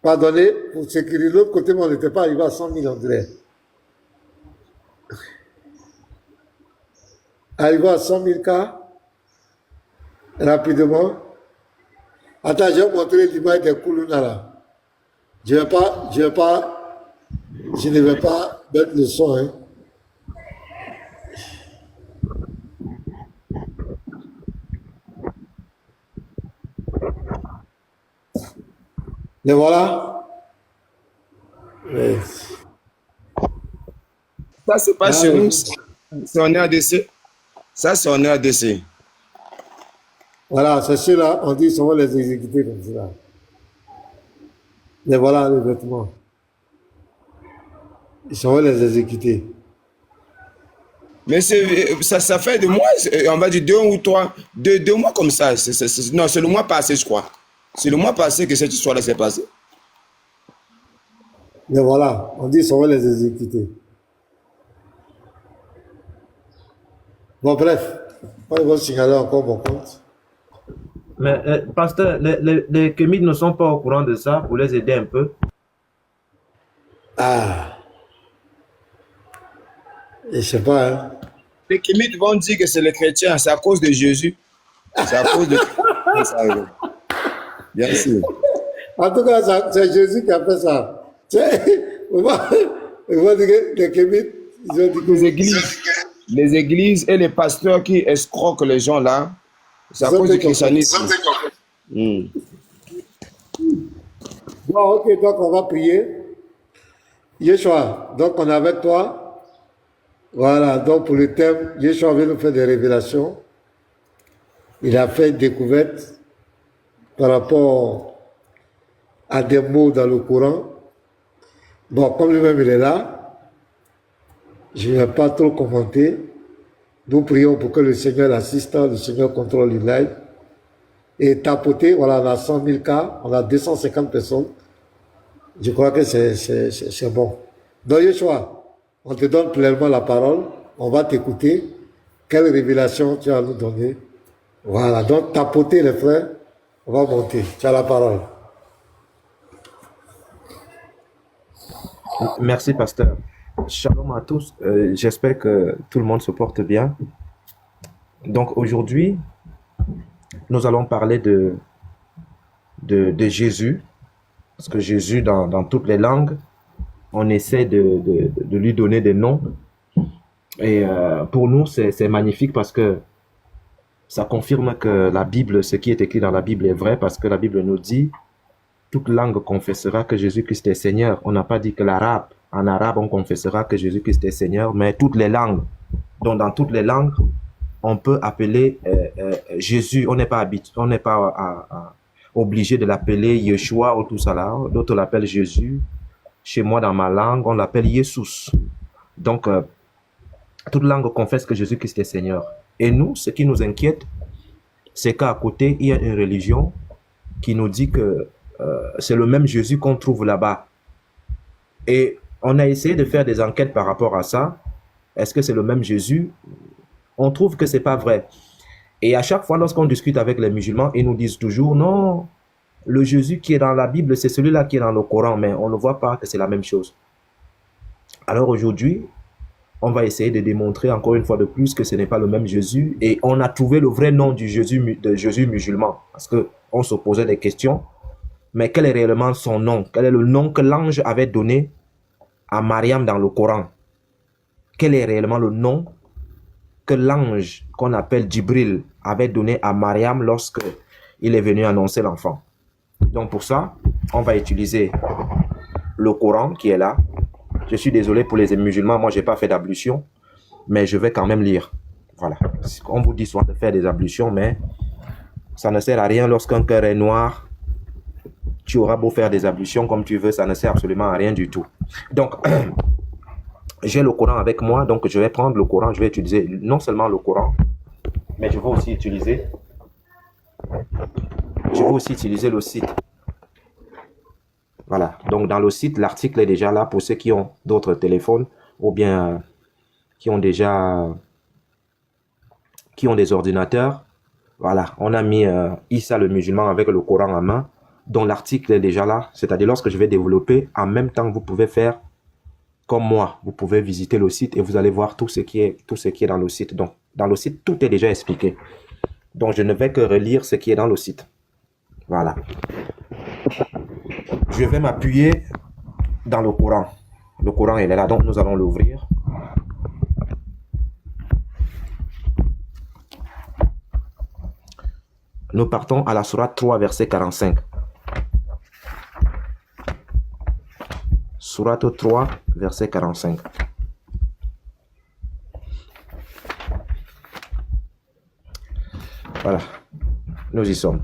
Pardonnez, pour sécuriser l'autre côté, mais on n'était pas arrivé à 100 000 André. Arrivé à 100 000 cas, rapidement. Attends, je vais vous montrer l'image des Koulouna là. Je ne vais pas mettre le son, hein. Les voilà. Oui. Ça, c'est pas Ah, chez nous, oui. c'est en RDC. Ça, c'est en RDC. Voilà, c'est ceux-là, on dit qu'on va les exécuter comme cela. Les voilà les vêtements. Ils sont va les exécuter. Mais ça fait de mois, on va dire 2 ou 3, 2 mois comme ça. Non, c'est le mois passé, je crois. C'est le mois passé que cette histoire-là s'est passée. Les voilà, on dit qu'on va les exécuter. Bon, bref, on va signaler encore mon compte. Mais, pasteur, les Kémites ne sont pas au courant de ça pour les aider un peu. Ah, je sais pas, hein. Les Kémites vont dire que c'est les chrétiens, c'est à cause de Jésus. C'est à cause de ça arrive. Bien sûr. En tout cas, c'est Jésus qui a fait ça. On va dire que les Kémites, ils ont dit que Les églises et les pasteurs qui escroquent les gens là, c'est à ils ont cause du été compris. christianisme. Hmm. Bon, ok, donc on va prier. Yeshua, donc on est avec toi. Voilà, donc pour le thème, Yeshua veut nous faire des révélations. Il a fait une découverte par rapport à des mots dans le Coran. Bon, comme lui-même il est là, je ne vais pas trop commenter. Nous prions pour que le Seigneur assiste, le Seigneur contrôle le live. Et tapoter, voilà, on a 100 000 cas, on a 250 personnes. Je crois que c'est bon. Donc, Yeshua, on te donne pleinement la parole, on va t'écouter. Quelle révélation tu as à nous donner? Voilà, donc tapoter les frères, on va monter. Tu as la parole. Merci, pasteur. Shalom à tous. J'espère que tout le monde se porte bien. Donc, aujourd'hui, nous allons parler de Jésus. Parce que Jésus, dans toutes les langues, on essaie de lui donner des noms. Et pour nous, c'est magnifique parce que ça confirme que la Bible, ce qui est écrit dans la Bible est vrai, parce que la Bible nous dit toute langue confessera que Jésus-Christ est Seigneur. On n'a pas dit que l'arabe, en arabe, on confessera que Jésus-Christ est Seigneur, mais toutes les langues. Donc, dans toutes les langues, on peut appeler Jésus. On n'est pas obligé de l'appeler Yeshua ou tout ça là. D'autres l'appellent Jésus. Chez moi, dans ma langue, on l'appelle Jesus. Donc, toute langue confesse que Jésus-Christ est Seigneur. Et nous, ce qui nous inquiète, c'est qu'à côté, il y a une religion qui nous dit que c'est le même Jésus qu'on trouve là-bas. Et on a essayé de faire des enquêtes par rapport à ça. Est-ce que c'est le même Jésus? On trouve que c'est pas vrai. Et à chaque fois, lorsqu'on discute avec les musulmans, ils nous disent toujours, non, le Jésus qui est dans la Bible, c'est celui-là qui est dans le Coran, mais on ne voit pas que c'est la même chose. Alors aujourd'hui, on va essayer de démontrer encore une fois de plus que ce n'est pas le même Jésus. Et on a trouvé le vrai nom de Jésus musulman. Parce qu'on se posait des questions. Mais quel est réellement son nom? Quel est le nom que l'ange avait donné à Mariam dans le Coran? Quel est réellement le nom que l'ange qu'on appelle Djibril avait donné à Mariam lorsque il est venu annoncer l'enfant? Donc pour ça, on va utiliser le Coran qui est là. Je suis désolé pour les musulmans, moi je n'ai pas fait d'ablution, mais je vais quand même lire. Voilà. On vous dit souvent de faire des ablutions, mais ça ne sert à rien lorsqu'un cœur est noir. Tu auras beau faire des ablutions comme tu veux, ça ne sert absolument à rien du tout. Donc, j'ai le Coran avec moi, donc je vais prendre le Coran, je vais utiliser non seulement le Coran, mais je vais aussi utiliser le site. Voilà, donc dans le site, l'article est déjà là pour ceux qui ont d'autres téléphones ou bien qui ont des ordinateurs. Voilà, on a mis Issa le musulman avec le Coran en main. dont l'article est déjà là, c'est-à-dire lorsque je vais développer, en même temps, vous pouvez faire comme moi. Vous pouvez visiter le site et vous allez voir tout ce qui est dans le site. Donc, dans le site, tout est déjà expliqué. Donc, je ne vais que relire ce qui est dans le site. Voilà. Je vais m'appuyer dans le Coran. Le Coran, il est là, donc nous allons l'ouvrir. Nous partons à la sourate 3, verset 45. Sourate 3, verset 45. Voilà, nous y sommes.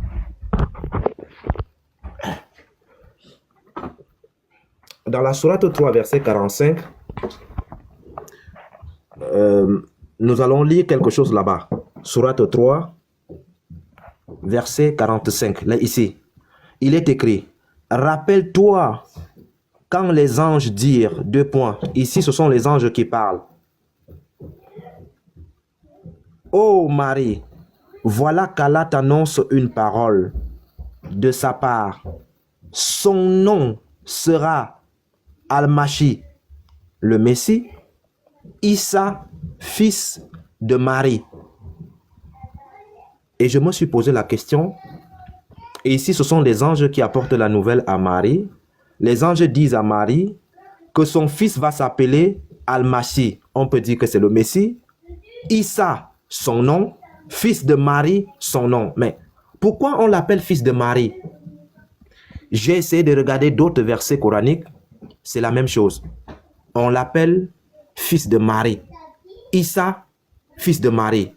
Dans la sourate 3, verset 45, nous allons lire quelque chose là-bas. Sourate 3, verset 45, là, ici. Il est écrit, rappelle-toi quand les anges dirent, deux points, ici ce sont les anges qui parlent. Ô Marie, voilà qu'Allah t'annonce une parole de sa part. Son nom sera Al-Mashi, le Messie, Issa, fils de Marie. Et je me suis posé la question, et ici ce sont les anges qui apportent la nouvelle à Marie. Les anges disent à Marie que son fils va s'appeler Al-Mashi. On peut dire que c'est le Messie. Issa, son nom. Fils de Marie, son nom. Mais pourquoi on l'appelle fils de Marie? J'ai essayé de regarder d'autres versets coraniques. C'est la même chose. On l'appelle fils de Marie. Issa, fils de Marie.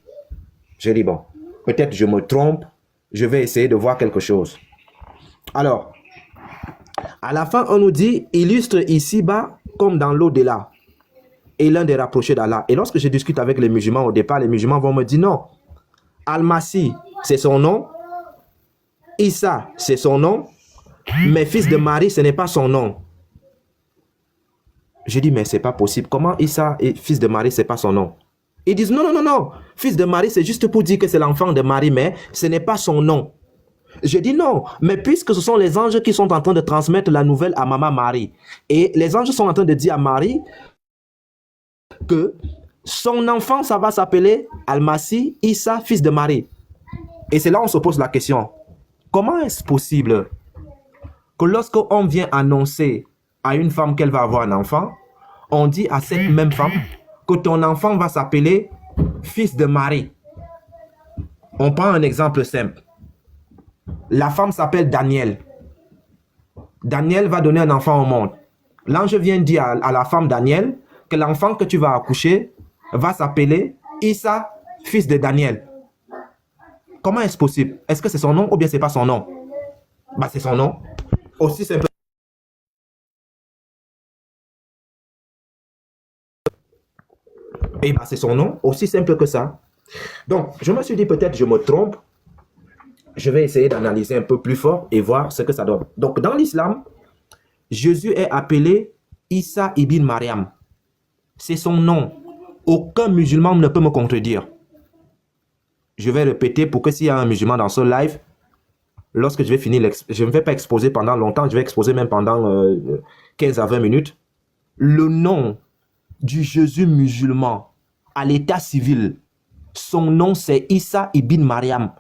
J'ai dit, bon, peut-être je me trompe. Je vais essayer de voir quelque chose. Alors, à la fin, on nous dit, illustre ici-bas comme dans l'au-delà. Et l'un des rapprochés d'Allah. Et lorsque je discute avec les musulmans au départ, les musulmans vont me dire non. Al-Masih, c'est son nom. Issa, c'est son nom. Mais fils de Marie, ce n'est pas son nom. Je dis, mais c'est pas possible. Comment Issa est fils de Marie, c'est pas son nom? Ils disent, non, non, non, non. Fils de Marie, c'est juste pour dire que c'est l'enfant de Marie, mais ce n'est pas son nom. Je dis non, mais puisque ce sont les anges qui sont en train de transmettre la nouvelle à maman Marie, et les anges sont en train de dire à Marie que son enfant, ça va s'appeler Al-Masih, Issa, fils de Marie. Et c'est là où on se pose la question, comment est-ce possible que lorsqu'on vient annoncer à une femme qu'elle va avoir un enfant, on dit à cette même femme que ton enfant va s'appeler fils de Marie? On prend un exemple simple. La femme s'appelle Daniel. Daniel va donner un enfant au monde. L'ange vient dire à la femme Daniel que l'enfant que tu vas accoucher va s'appeler Issa, fils de Daniel. Comment est-ce possible? Est-ce que c'est son nom ou bien c'est pas son nom? Bah c'est son nom. Aussi simple. Et bah c'est son nom. Aussi simple que ça. Donc je me suis dit peut-être je me trompe. Je vais essayer d'analyser un peu plus fort et voir ce que ça donne. Donc, dans l'islam, Jésus est appelé Issa ibn Mariam. C'est son nom. Aucun musulman ne peut me contredire. Je vais répéter pour que s'il y a un musulman dans ce live, lorsque je vais finir, je ne vais pas exposer pendant longtemps, je vais exposer même pendant 15 à 20 minutes. Le nom du Jésus musulman à l'état civil, son nom c'est Issa ibn Mariam.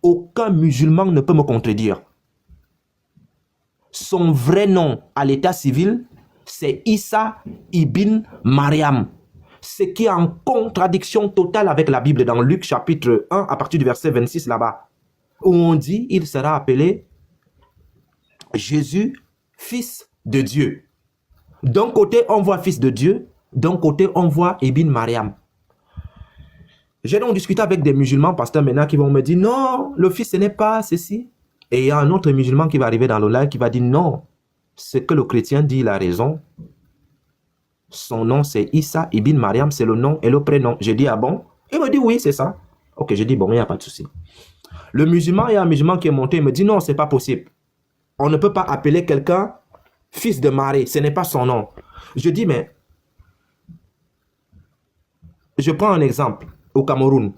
Aucun musulman ne peut me contredire. Son vrai nom à l'état civil, c'est Issa ibn Mariam. Ce qui est en contradiction totale avec la Bible dans Luc chapitre 1 à partir du verset 26 là-bas. Où on dit, il sera appelé Jésus, fils de Dieu. D'un côté, on voit fils de Dieu. D'un côté, on voit ibn Mariam. J'ai donc discuté avec des musulmans, pasteurs maintenant, qui vont me dire, non, le fils, ce n'est pas ceci. Et il y a un autre musulman qui va arriver dans le live qui va dire, non, ce que le chrétien dit, il a raison. Son nom, c'est Issa ibn Mariam, c'est le nom et le prénom. Je dis, ah bon? Il me dit, oui, c'est ça. Ok, je dis, bon, il n'y a pas de souci. Le musulman, il y a un musulman qui est monté, il me dit, non, c'est pas possible. On ne peut pas appeler quelqu'un fils de Marie, ce n'est pas son nom. Je dis, mais, je prends un exemple. Au Cameroun,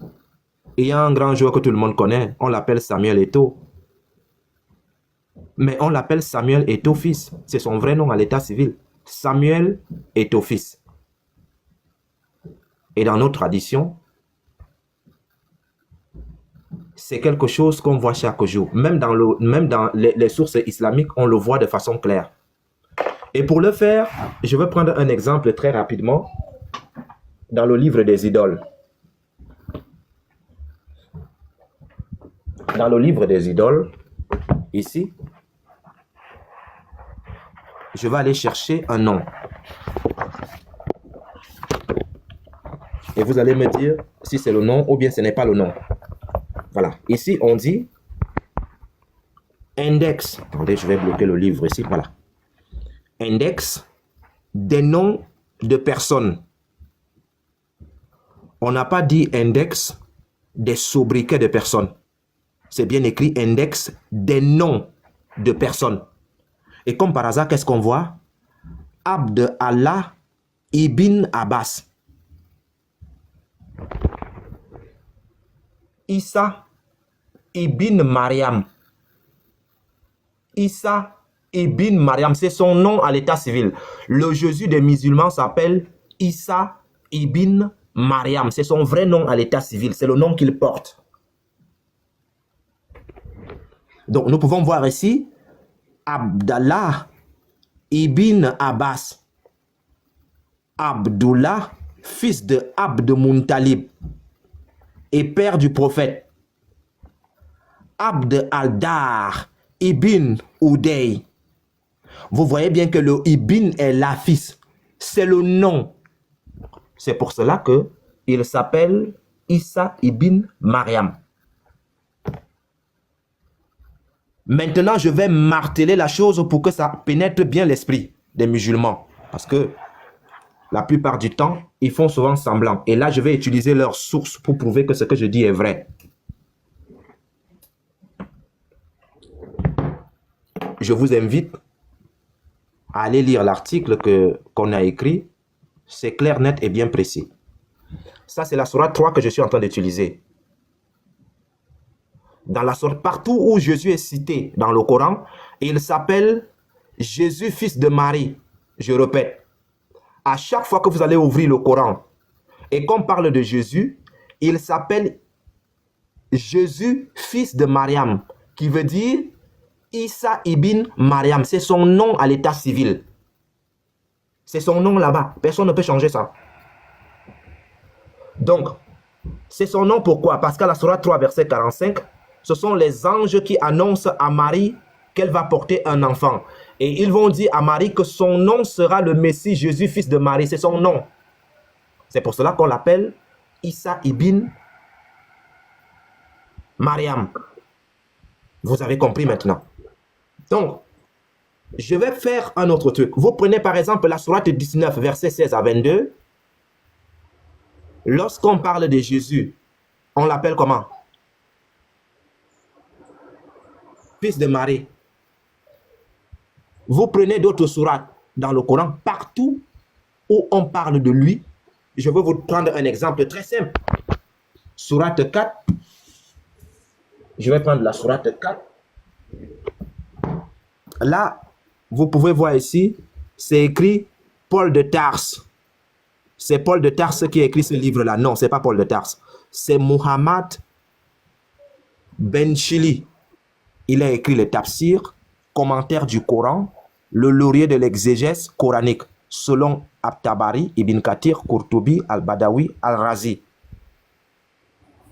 il y a un grand joueur que tout le monde connaît. On l'appelle Samuel Eto'o. mais on l'appelle Samuel Étot-fils. C'est son vrai nom à l'état civil. Samuel Étot-fils. Et dans notre tradition, c'est quelque chose qu'on voit chaque jour. Même dans les sources islamiques, on le voit de façon claire. Et pour le faire, je vais prendre un exemple très rapidement dans le livre des idoles. Dans le livre des idoles, ici, je vais aller chercher un nom. Et vous allez me dire si c'est le nom ou bien ce n'est pas le nom. Voilà. Ici, on dit index. Attendez, je vais bloquer le livre ici. Voilà. Index des noms de personnes. On n'a pas dit index des sobriquets de personnes. C'est bien écrit index des noms de personnes. Et comme par hasard, qu'est-ce qu'on voit? Abd Allah ibn Abbas. Issa ibn Mariam. Issa ibn Mariam, c'est son nom à l'état civil. Le Jésus des musulmans s'appelle Issa ibn Mariam. C'est son vrai nom à l'état civil. C'est le nom qu'il porte. Donc, nous pouvons voir ici Abdallah ibn Abbas. Abdullah, fils de Abd Muntalib et père du prophète. Abd al-Dar ibn Uday. Vous voyez bien que le ibn est la fils. C'est le nom. C'est pour cela que il s'appelle Issa ibn Mariam. Maintenant, je vais marteler la chose pour que ça pénètre bien l'esprit des musulmans. Parce que la plupart du temps, ils font souvent semblant. Et là, je vais utiliser leurs sources pour prouver que ce que je dis est vrai. Je vous invite à aller lire l'article qu'on a écrit. C'est clair, net et bien précis. Ça, c'est la sourate 3 que je suis en train d'utiliser. Dans la sourate, partout où Jésus est cité dans le Coran, il s'appelle Jésus, fils de Marie. Je répète. À chaque fois que vous allez ouvrir le Coran et qu'on parle de Jésus, il s'appelle Jésus, fils de Mariam, qui veut dire Issa ibn Mariam. C'est son nom à l'état civil. C'est son nom là-bas. Personne ne peut changer ça. Donc, c'est son nom pourquoi? Parce qu'à la sourate 3, verset 45, ce sont les anges qui annoncent à Marie qu'elle va porter un enfant. Et ils vont dire à Marie que son nom sera le Messie, Jésus, fils de Marie. C'est son nom. C'est pour cela qu'on l'appelle Issa ibn Mariam. Vous avez compris maintenant. Donc, je vais faire un autre truc. Vous prenez par exemple la sourate 19, verset 16 à 22. Lorsqu'on parle de Jésus, on l'appelle comment? Fils de Marie. Vous prenez d'autres sourates dans le Coran, partout où on parle de lui. Je vais vous prendre un exemple très simple. Sourate 4. Je vais prendre la sourate 4. Là, vous pouvez voir ici, c'est écrit Paul de Tarse. C'est Paul de Tarse qui a écrit ce livre-là. Non, ce n'est pas Paul de Tarse. C'est Muhammad Ben Chili. Il a écrit le tafsir, commentaire du Coran, le laurier de l'exégèse coranique, selon At-Tabari, Ibn Kathir, Qurtubi, Al-Badawi, Al-Razi.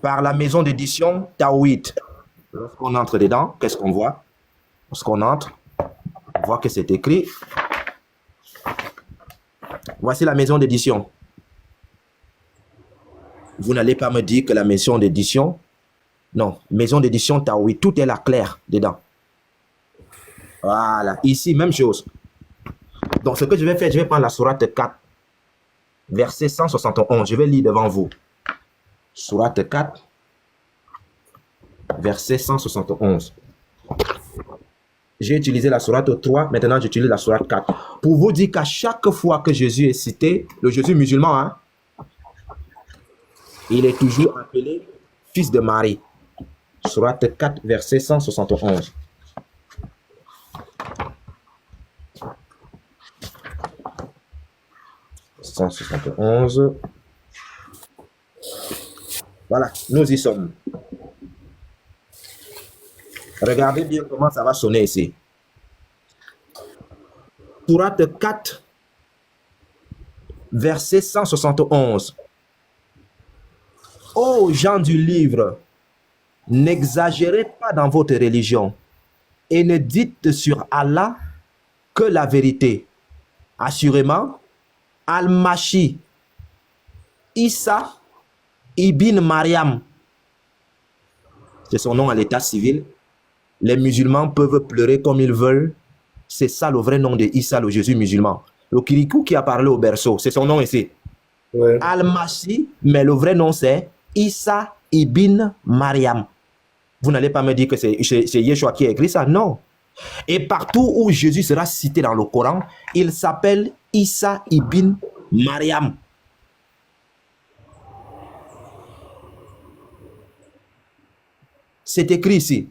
Par la maison d'édition Tawhid. Lorsqu'on entre dedans, qu'est-ce qu'on voit? Lorsqu'on entre, on voit que c'est écrit. Voici la maison d'édition. Vous n'allez pas me dire que la maison d'édition... Non, maison d'édition Tawhid, tout est là clair dedans. Voilà, ici, même chose. Donc, ce que je vais faire, je vais prendre la sourate 4, verset 171. Je vais lire devant vous. Sourate 4, verset 171. J'ai utilisé la sourate 3, maintenant j'utilise la sourate 4. Pour vous dire qu'à chaque fois que Jésus est cité, le Jésus musulman, hein, il est toujours appelé fils de Marie. Sourate 4, verset 171. 171. Voilà, nous y sommes. Regardez bien comment ça va sonner ici. Sourate 4, verset 171. Ô gens du livre, n'exagérez pas dans votre religion et ne dites sur Allah que la vérité. Assurément, Al-Mashi, Issa ibn Mariam, c'est son nom à l'état civil. Les musulmans peuvent pleurer comme ils veulent. C'est ça le vrai nom de Issa, le Jésus musulman. Le Kirikou qui a parlé au berceau, c'est son nom ici. Ouais. Al-Mashi, mais le vrai nom c'est Issa ibn Mariam. Vous n'allez pas me dire que c'est Yeshua qui a écrit ça, non. Et partout où Jésus sera cité dans le Coran, il s'appelle Issa ibn Mariam. C'est écrit ici.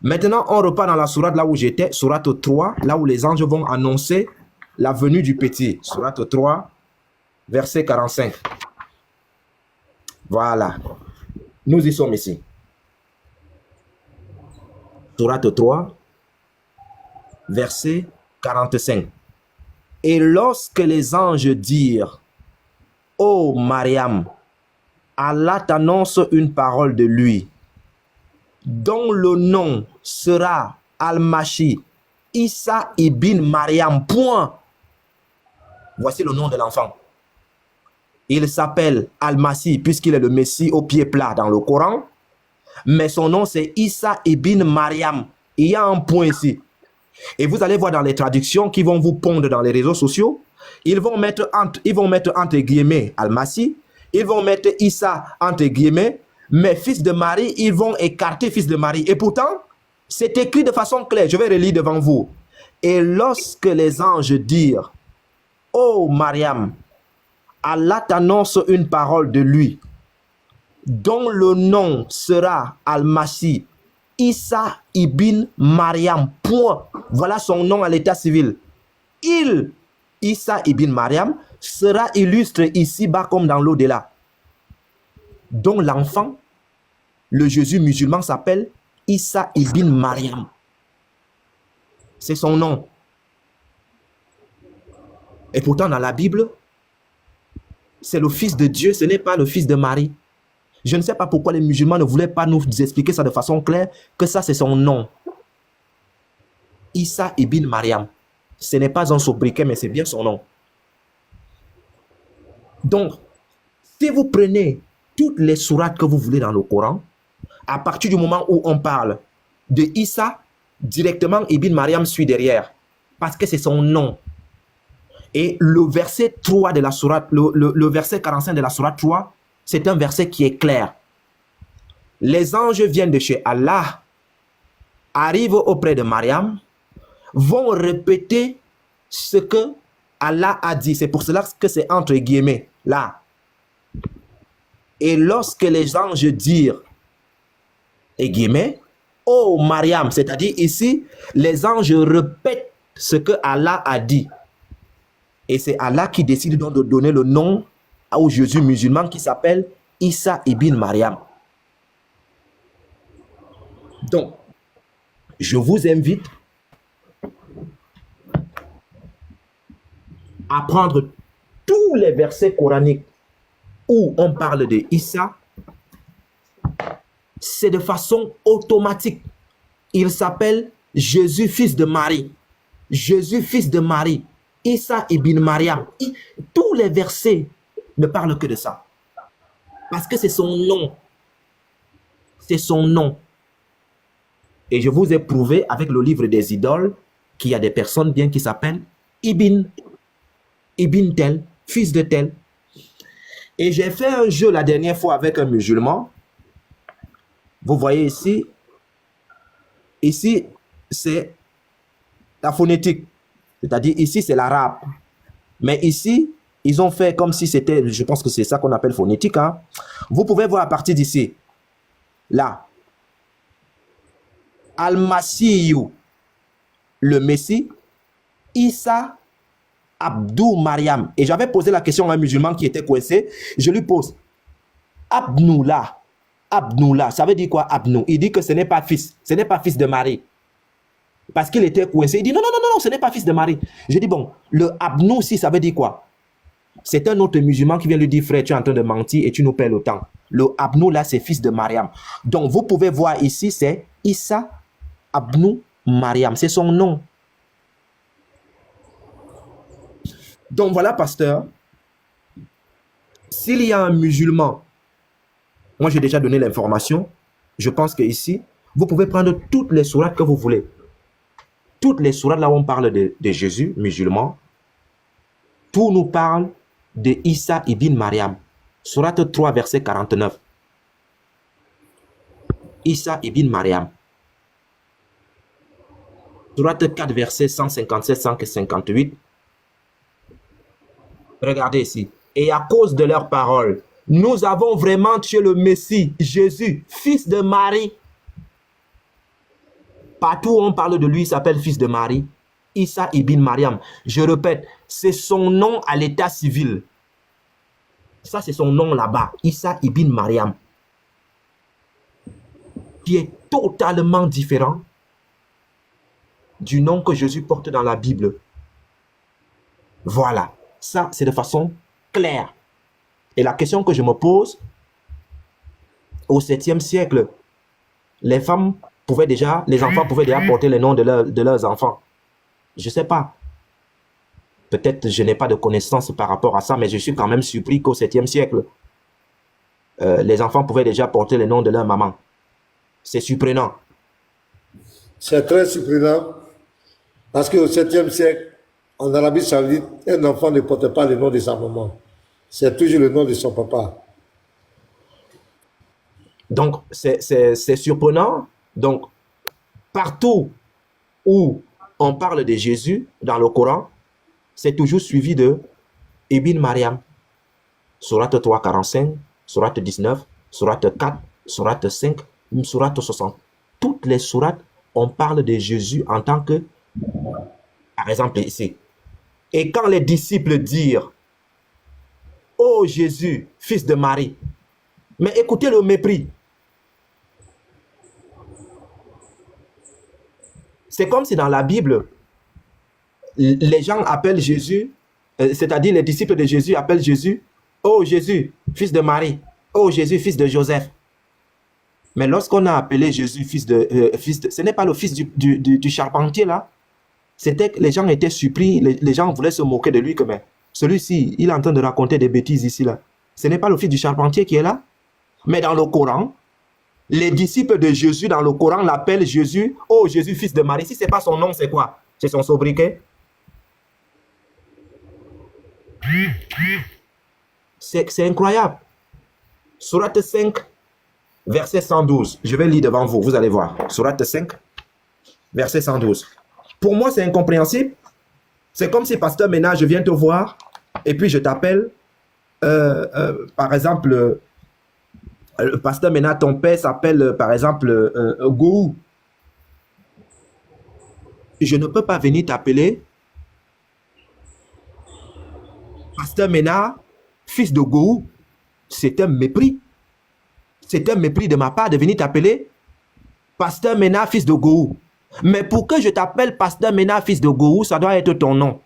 Maintenant, on repart dans la sourate là où j'étais, sourate 3, là où les anges vont annoncer la venue du petit. Sourate 3, verset 45. Voilà. Nous y sommes ici. Sourate 3, verset 45. Et lorsque les anges dirent, ô Mariam, Allah t'annonce une parole de lui, dont le nom sera Al-Mashi, Issa ibn Mariam. Point. Voici le nom de l'enfant. Il s'appelle Al-Masih puisqu'il est le Messie au pied plat dans le Coran. Mais son nom c'est Issa ibn Mariam. Il y a un point ici. Et vous allez voir dans les traductions qui vont vous pondre dans les réseaux sociaux. Ils vont mettre entre guillemets Al-Masih. Ils vont mettre Issa entre guillemets. Mais fils de Marie, ils vont écarter fils de Marie. Et pourtant, c'est écrit de façon claire. Je vais relire devant vous. Et lorsque les anges dirent, ô Mariam, Allah t'annonce une parole de lui, dont le nom sera Al-Masih, Issa ibn Mariam. Point. Voilà son nom à l'état civil. Il, Issa ibn Mariam, sera illustre ici-bas comme dans l'au-delà. Dont l'enfant, le Jésus musulman, s'appelle Issa ibn Mariam. C'est son nom. Et pourtant, dans la Bible, c'est le fils de Dieu, ce n'est pas le fils de Marie. Je ne sais pas pourquoi les musulmans ne voulaient pas nous expliquer ça de façon claire, que ça c'est son nom. Issa ibn Mariam. Ce n'est pas un sobriquet, mais c'est bien son nom. Donc, si vous prenez toutes les sourates que vous voulez dans le Coran, à partir du moment où on parle de Issa, directement Ibn Mariam suit derrière, parce que c'est son nom. Et le verset 3 de la sourate, le verset 45 de la sourate 3, c'est un verset qui est clair. Les anges viennent de chez Allah, arrivent auprès de Mariam, vont répéter ce que Allah a dit. C'est pour cela que c'est entre guillemets, là. Et lorsque les anges dirent, et guillemets, ô Mariam, c'est-à-dire ici, les anges répètent ce que Allah a dit. Et c'est Allah qui décide donc de donner le nom au Jésus musulman qui s'appelle Issa ibn Mariam. Donc, je vous invite à prendre tous les versets coraniques où on parle de Issa. C'est de façon automatique. Il s'appelle Jésus, fils de Marie. Jésus, fils de Marie. Issa ibn Mariam. Tous les versets ne parlent que de ça. Parce que c'est son nom. C'est son nom. Et je vous ai prouvé avec le livre des idoles qu'il y a des personnes bien qui s'appellent Ibn tel, fils de tel. Et j'ai fait un jeu la dernière fois avec un musulman. Vous voyez ici, c'est la phonétique. C'est-à-dire ici, c'est l'arabe. Mais ici, ils ont fait comme si c'était, je pense que c'est ça qu'on appelle phonétique. Hein. Vous pouvez voir à partir d'ici. Là. Al-Masih, le Messie. Issa Abdou Mariam. Et j'avais posé la question à un musulman qui était coincé. Je lui pose, Abnoula, ça veut dire quoi Abnou? Il dit que ce n'est pas fils de Marie. Parce qu'il était coincé. Il dit non, ce n'est pas fils de Marie. Je dis bon, le Abnou aussi, ça veut dire quoi? C'est un autre musulman qui vient lui dire, frère, tu es en train de mentir et tu nous perds le temps. Le Abnou là, c'est fils de Mariam. Donc vous pouvez voir ici, c'est Issa Abnou Mariam. C'est son nom. Donc voilà, pasteur. S'il y a un musulman, moi j'ai déjà donné l'information, je pense que ici, vous pouvez prendre toutes les sourates que vous voulez. Toutes les sourates là où on parle de Jésus, musulman, tout nous parle de Issa ibn Mariam. Sourate 3, verset 49. Issa ibn Mariam. Sourate 4, verset 157-158. Regardez ici. Et à cause de leurs paroles, nous avons vraiment tué le Messie, Jésus, fils de Marie. Partout où on parle de lui, il s'appelle fils de Marie. Issa ibn Mariam. Je répète, c'est son nom à l'état civil. Ça, c'est son nom là-bas. Issa ibn Mariam. Qui est totalement différent du nom que Jésus porte dans la Bible. Voilà. Ça, c'est de façon claire. Et la question que je me pose, au 7e siècle, les enfants pouvaient déjà porter les noms de leurs enfants. Je ne sais pas. Peut-être je n'ai pas de connaissances par rapport à ça, mais je suis quand même surpris qu'au 7e siècle, les enfants pouvaient déjà porter les noms de leur maman. C'est surprenant. C'est très surprenant parce qu'au 7e siècle, en Arabie Saoudite, un enfant ne porte pas le nom de sa maman. C'est toujours le nom de son papa. Donc, c'est surprenant. Donc, partout où on parle de Jésus dans le Coran, c'est toujours suivi de Ibn Mariam. Sourate 3, 45, Sourate 19, Sourate 4, Sourate 5, Sourate 60. Toutes les sourates, on parle de Jésus en tant que, par exemple ici. Et quand les disciples dirent, ô Jésus, fils de Marie, mais écoutez le mépris. C'est comme si dans la Bible, les gens appellent Jésus, c'est-à-dire les disciples de Jésus appellent Jésus, ô Jésus, fils de Marie, ô Jésus, fils de Joseph. Mais lorsqu'on a appelé Jésus fils de, ce n'est pas le fils du charpentier là. C'était que les gens étaient surpris, les gens voulaient se moquer de lui, que mais celui-ci, il est en train de raconter des bêtises ici là. Ce n'est pas le fils du charpentier qui est là. Mais dans le Coran, les disciples de Jésus dans le Coran l'appellent Jésus, oh Jésus fils de Marie. Si ce n'est pas son nom, c'est quoi? C'est son sobriquet. C'est incroyable. Sourate 5, verset 112. Je vais lire devant vous, vous allez voir. Sourate 5, verset 112. Pour moi, c'est incompréhensible. C'est comme si, pasteur, maintenant, je viens te voir et puis je t'appelle, par exemple, pasteur, maintenant, ton père s'appelle, par exemple, Gou. Je ne peux pas venir t'appeler pasteur Ménard, fils de Gou. C'est un mépris. C'est un mépris de ma part de venir t'appeler pasteur Ménard, fils de Gou. Mais pour que je t'appelle pasteur Ménard, fils de Gou, ça doit être ton nom.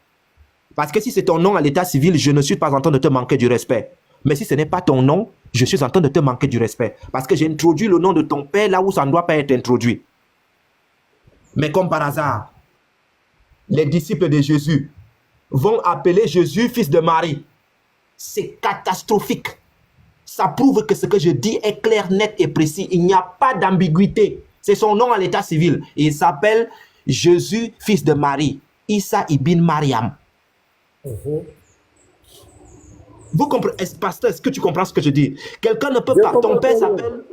Parce que si c'est ton nom à l'état civil, je ne suis pas en train de te manquer du respect. Mais si ce n'est pas ton nom, je suis en train de te manquer du respect. Parce que j'ai introduit le nom de ton père là où ça ne doit pas être introduit. Mais comme par hasard, les disciples de Jésus vont appeler Jésus fils de Marie. C'est catastrophique. Ça prouve que ce que je dis est clair, net et précis. Il n'y a pas d'ambiguïté. C'est son nom à l'état civil. Il s'appelle Jésus, fils de Marie. Issa ibn Mariam. Vous comprenez, pasteur, est-ce que tu comprends ce que je dis? Quelqu'un ne peut pas. Ton père s'appelle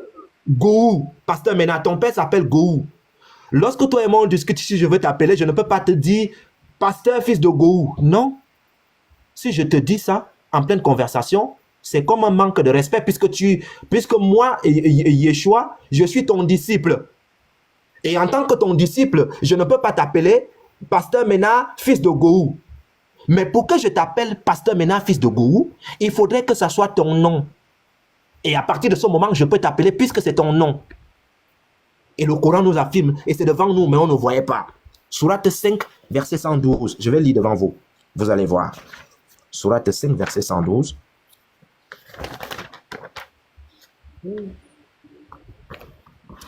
Gou. Pasteur, maintenant, ton père s'appelle Gou. Lorsque toi et moi on discute, si je veux t'appeler, je ne peux pas te dire pasteur, fils de Gou. Non. Si je te dis ça en pleine conversation, c'est comme un manque de respect puisque moi, Yeshua, je suis ton disciple. Et en tant que ton disciple, je ne peux pas t'appeler pasteur Ménard, fils de Gou. Mais pour que je t'appelle pasteur maintenant, fils de gourou, il faudrait que ça soit ton nom. Et à partir de ce moment, je peux t'appeler puisque c'est ton nom. Et le Coran nous affirme, et c'est devant nous, mais on ne voyait pas. Sourate 5, verset 112. Je vais lire devant vous. Vous allez voir. Sourate 5, verset 112.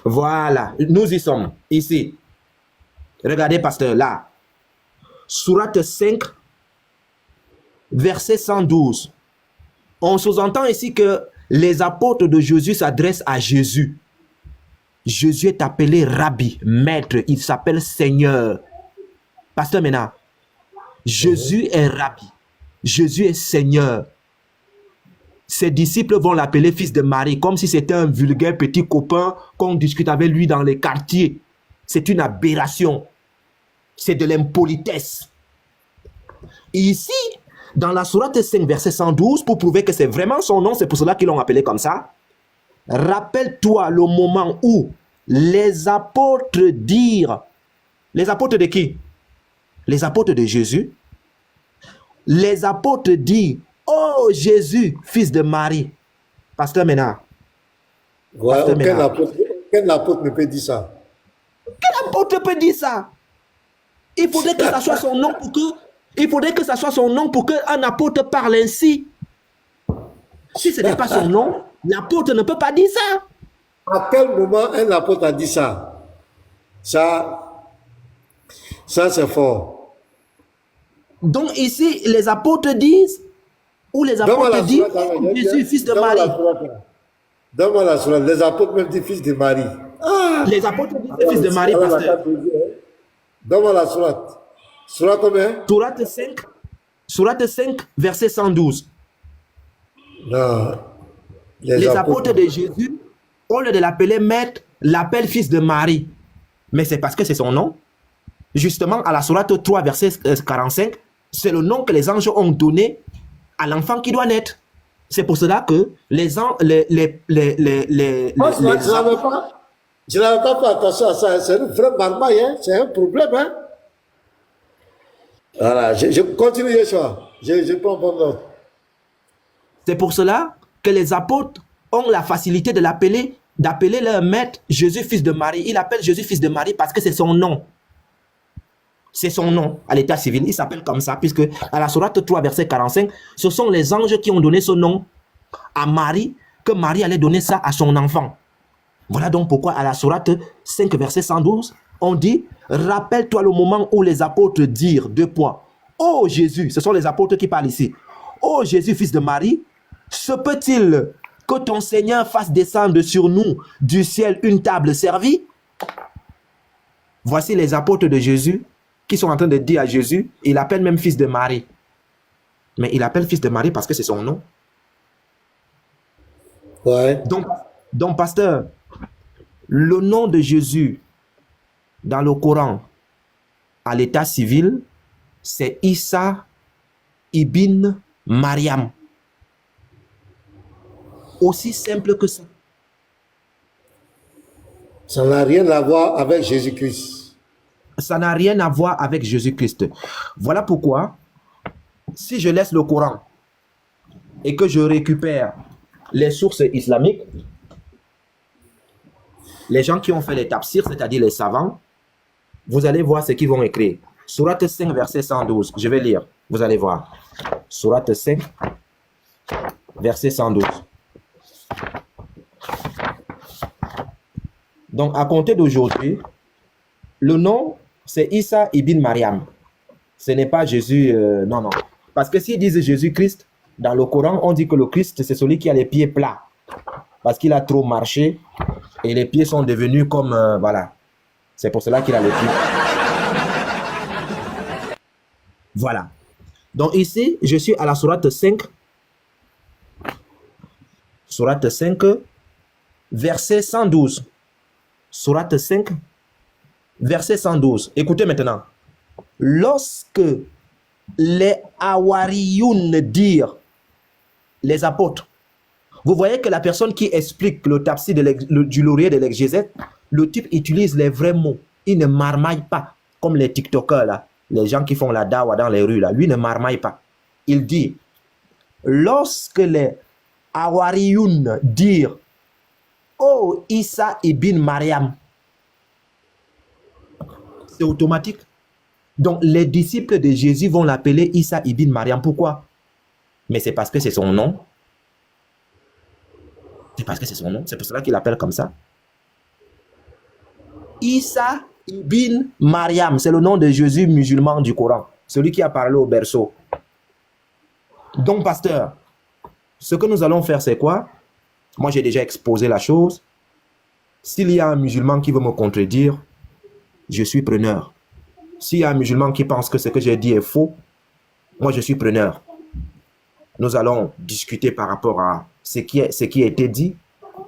Voilà, nous y sommes, ici. Regardez, pasteur, là. Sourate 5, verset 112. On sous-entend ici que les apôtres de Jésus s'adressent à Jésus. Jésus est appelé Rabbi, maître, il s'appelle Seigneur. Pasteur Mena, Jésus est Rabbi, Jésus est Seigneur. Ses disciples vont l'appeler fils de Marie, comme si c'était un vulgaire petit copain qu'on discute avec lui dans les quartiers. C'est une aberration. C'est de l'impolitesse. Ici, dans la sourate 5, verset 112, pour prouver que c'est vraiment son nom, c'est pour cela qu'ils l'ont appelé comme ça. Rappelle-toi le moment où les apôtres dirent, les apôtres de qui? Les apôtres de Jésus. Les apôtres disent, oh Jésus, fils de Marie. Pasteur Ménard. Ouais, aucun apôtre ne peut dire ça. Quel apôtre peut dire ça? Il faudrait que ça soit son nom pour que, il faudrait que ça soit son nom pour qu'un apôtre parle ainsi. Si ce n'est pas son nom, l'apôtre ne peut pas dire ça. À quel moment un apôtre a dit ça? Ça c'est fort. Donc ici, les apôtres disent, ou les apôtres disent, oh, Jésus, fils de Marie. Donne-moi la sourate. Les apôtres même disent fils de Marie. Ah, les apôtres disent fils de Marie, pasteur. Donne-moi la sourate. Sourate combien? Sourate 5, verset 112. Non. Les apôtres de Jésus, au lieu de l'appeler maître, l'appellent fils de Marie. Mais c'est parce que c'est son nom. Justement, à la sourate 3, verset 45, c'est le nom que les anges ont donné à l'enfant qui doit naître. C'est pour cela que les anges... Je n'avais pas fait attention à ça. C'est une vraie marmaille, hein? C'est un problème. Hein? Voilà, je continue, Yeshua. Je prends mon note. C'est pour cela que les apôtres ont la facilité de d'appeler leur maître Jésus, fils de Marie. Il appelle Jésus, fils de Marie, parce que c'est son nom. C'est son nom à l'état civil. Il s'appelle comme ça, puisque à la sourate 3, verset 45, ce sont les anges qui ont donné ce nom à Marie, que Marie allait donner ça à son enfant. Voilà donc pourquoi à la sourate 5, verset 112, on dit, rappelle-toi le moment où les apôtres dirent, oh Jésus, ce sont les apôtres qui parlent ici. Oh Jésus, fils de Marie, se peut-il que ton Seigneur fasse descendre sur nous du ciel une table servie? Voici les apôtres de Jésus qui sont en train de dire à Jésus, il appelle même fils de Marie. Mais il appelle fils de Marie parce que c'est son nom. Ouais. Donc, pasteur, le nom de Jésus dans le Coran, à l'état civil, c'est Issa ibn Mariam. Aussi simple que ça. Ça n'a rien à voir avec Jésus-Christ. Ça n'a rien à voir avec Jésus-Christ. Voilà pourquoi, si je laisse le Coran et que je récupère les sources islamiques, les gens qui ont fait les tafsirs, c'est-à-dire les savants, vous allez voir ce qu'ils vont écrire. Sourate 5, verset 112. Je vais lire. Vous allez voir. Sourate 5, verset 112. Donc, à compter d'aujourd'hui, le nom, c'est Issa ibn Mariam. Ce n'est pas Jésus, non. Parce que s'ils disent Jésus-Christ, dans le Coran, on dit que le Christ, c'est celui qui a les pieds plats. Parce qu'il a trop marché et les pieds sont devenus comme, voilà. C'est pour cela qu'il a les pieds. Voilà. Donc ici, je suis à la sourate 5. Sourate 5, verset 112. Sourate 5, verset 112. Écoutez maintenant. Lorsque les Hawariyoun dirent, les apôtres, vous voyez que la personne qui explique le tafsir du laurier de l'exégèse, le type utilise les vrais mots. Il ne marmaille pas, comme les TikTokers là. les gens qui font la dawa dans les rues, là, lui ne marmaille pas. Il dit, lorsque les Awariyun dirent, oh Isa ibn Mariam, c'est automatique. Donc les disciples de Jésus vont l'appeler Isa ibn Mariam. Pourquoi? Mais c'est parce que c'est son nom. C'est parce que c'est son nom. C'est pour cela qu'il l'appelle comme ça. Isa ibn Mariam, c'est le nom de Jésus musulman du Coran. Celui qui a parlé au berceau. Donc, pasteur, ce que nous allons faire, c'est quoi? Moi, j'ai déjà exposé la chose. S'il y a un musulman qui veut me contredire, je suis preneur. S'il y a un musulman qui pense que ce que j'ai dit est faux, moi, je suis preneur. Nous allons discuter par rapport à ce qui a été dit.